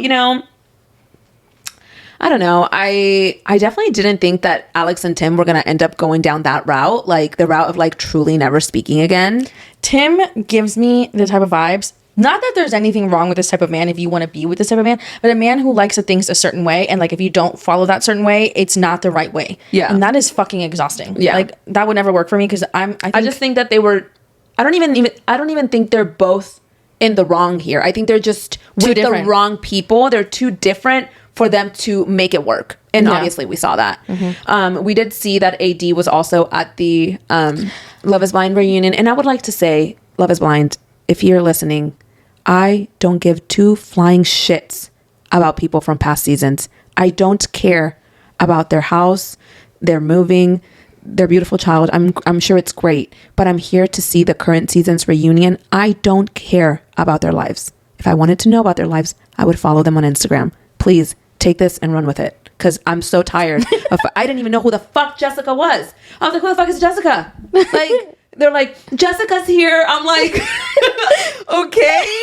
I don't know. I definitely didn't think that Alex and Tim were going to end up going down that route, the route of truly never speaking again. Tim gives me the type of vibes. Not that there's anything wrong with this type of man if you want to be with this type of man, but a man who likes the things a certain way, and if you don't follow that certain way, it's not the right way. Yeah. And that is fucking exhausting. Yeah. That would never work for me because I just think that they were, I don't even think they're both in the wrong here. I think they're just with the wrong people. They're too different for them to make it work. And obviously we saw that. Mm-hmm. We did see that AD was also at the Love is Blind reunion. And I would like to say, Love is Blind, if you're listening, I don't give two flying shits about people from past seasons. I don't care about their house, their moving, their beautiful child. I'm sure it's great, but I'm here to see the current season's reunion. I don't care about their lives. If I wanted to know about their lives, I would follow them on Instagram. Please take this and run with it, because I'm so tired of. I didn't even know who the fuck Jessica was. I was like, who the fuck is Jessica? They're like, Jessica's here. I'm like, okay.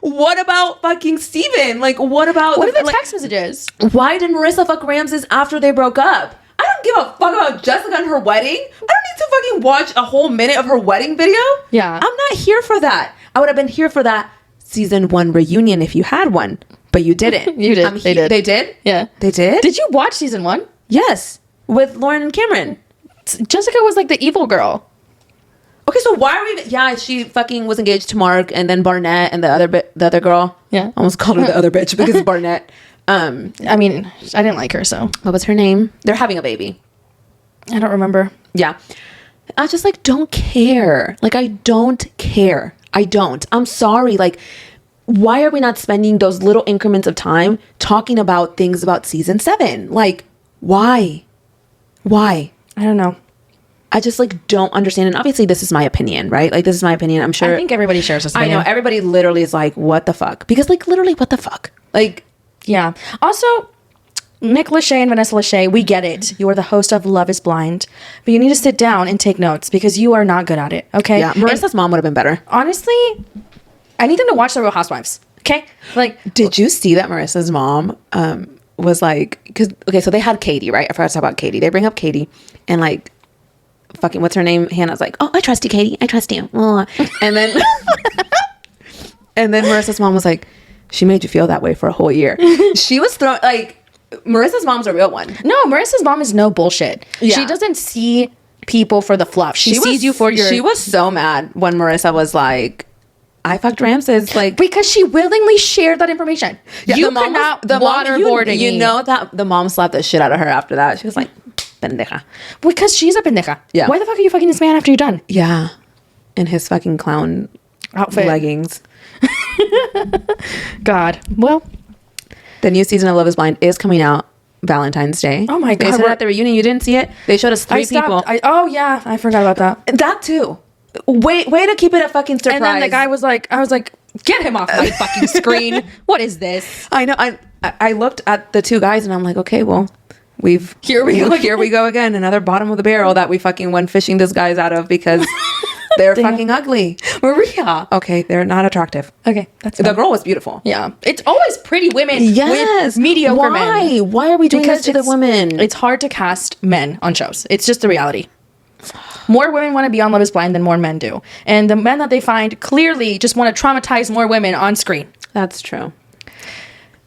What about fucking Steven? What about what are the text messages? Why did Marissa fuck Ramses after they broke up? I don't give a fuck about Jessica and her wedding. I don't need to fucking watch a whole minute of her wedding video. Yeah. I'm not here for that. I would have been here for that season 1 reunion if you had one, but you didn't. You did. They did. They did? Yeah. They did? Did you watch season 1? Yes. With Lauren and Cameron. Jessica was the evil girl. Okay, so why are we... Yeah, she fucking was engaged to Mark, and then Barnett and the other girl. Yeah. I almost called her the other bitch because it's Barnett. I didn't like her, so... What was her name? They're having a baby. I don't remember. Yeah. I just, don't care. I don't care. I don't. I'm sorry. Why are we not spending those little increments of time talking about things about season 7? Why? Why? I don't know. I just don't understand. And obviously this is my opinion, right? This is my opinion. I'm sure. I think everybody shares this opinion. I know. Everybody literally is what the fuck? Because literally, what the fuck? Yeah. Also, Nick Lachey and Vanessa Lachey, we get it. You are the host of Love is Blind. But you need to sit down and take notes because you are not good at it, okay? Yeah. Marissa's mom would have been better. Honestly, I need them to watch The Real Housewives, okay? Did you see that Marissa's mom was so they had Katie, right? I forgot to talk about Katie. They bring up Katie and fucking what's her name? Hannah's like, oh, I trust you, Katie. I trust you. And then Marissa's mom was like, she made you feel that way for a whole year. She was throwing Marissa's mom's a real one. No, Marissa's mom is no bullshit. Yeah. She doesn't see people for the fluff. She sees you for your... She was so mad when Marissa was like, I fucked Ramses. Because she willingly shared that information. Yeah, you could not waterboard you know that the mom slapped the shit out of her after that. She was like, pendeja. Because she's a pendeja. Yeah. Why the fuck are you fucking this man after you're done? Yeah. In his fucking clown outfit. Leggings. God. Well, the new season of Love is Blind is coming out Valentine's Day. Oh my God. They said it at the reunion. You didn't see it? They showed us 3 people. Oh yeah. I forgot about that. That too. Way to keep it a fucking surprise. And then the guy was like, I was like, get him off my fucking screen. What is this? I know. I looked at the 2 guys and I'm like, okay, well, here we go again. Another bottom of the barrel that we fucking went fishing this guys out of because They're fucking ugly. Maria. Okay, they're not attractive. Okay, that's The fine. girl was beautiful. Yeah, it's always pretty women Yes. with mediocre Why? men. Why are we doing this to the it's- women? It's hard to cast men on shows. It's just the reality. More women want to be on Love is Blind than more men do. And the men that they find clearly just want to traumatize more women on screen. That's true.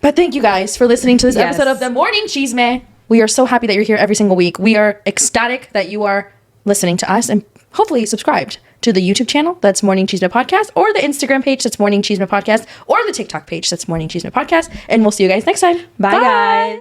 But thank you guys for listening to this Yes. episode of the Morning Chisme. We are so happy that you're here every single week. We are ecstatic that you are listening to us and hopefully subscribed to the YouTube channel that's Morning Chisme Podcast, or the Instagram page that's Morning Chisme Podcast, or the TikTok page that's Morning Chisme Podcast. And we'll see you guys next time. Bye. Guys.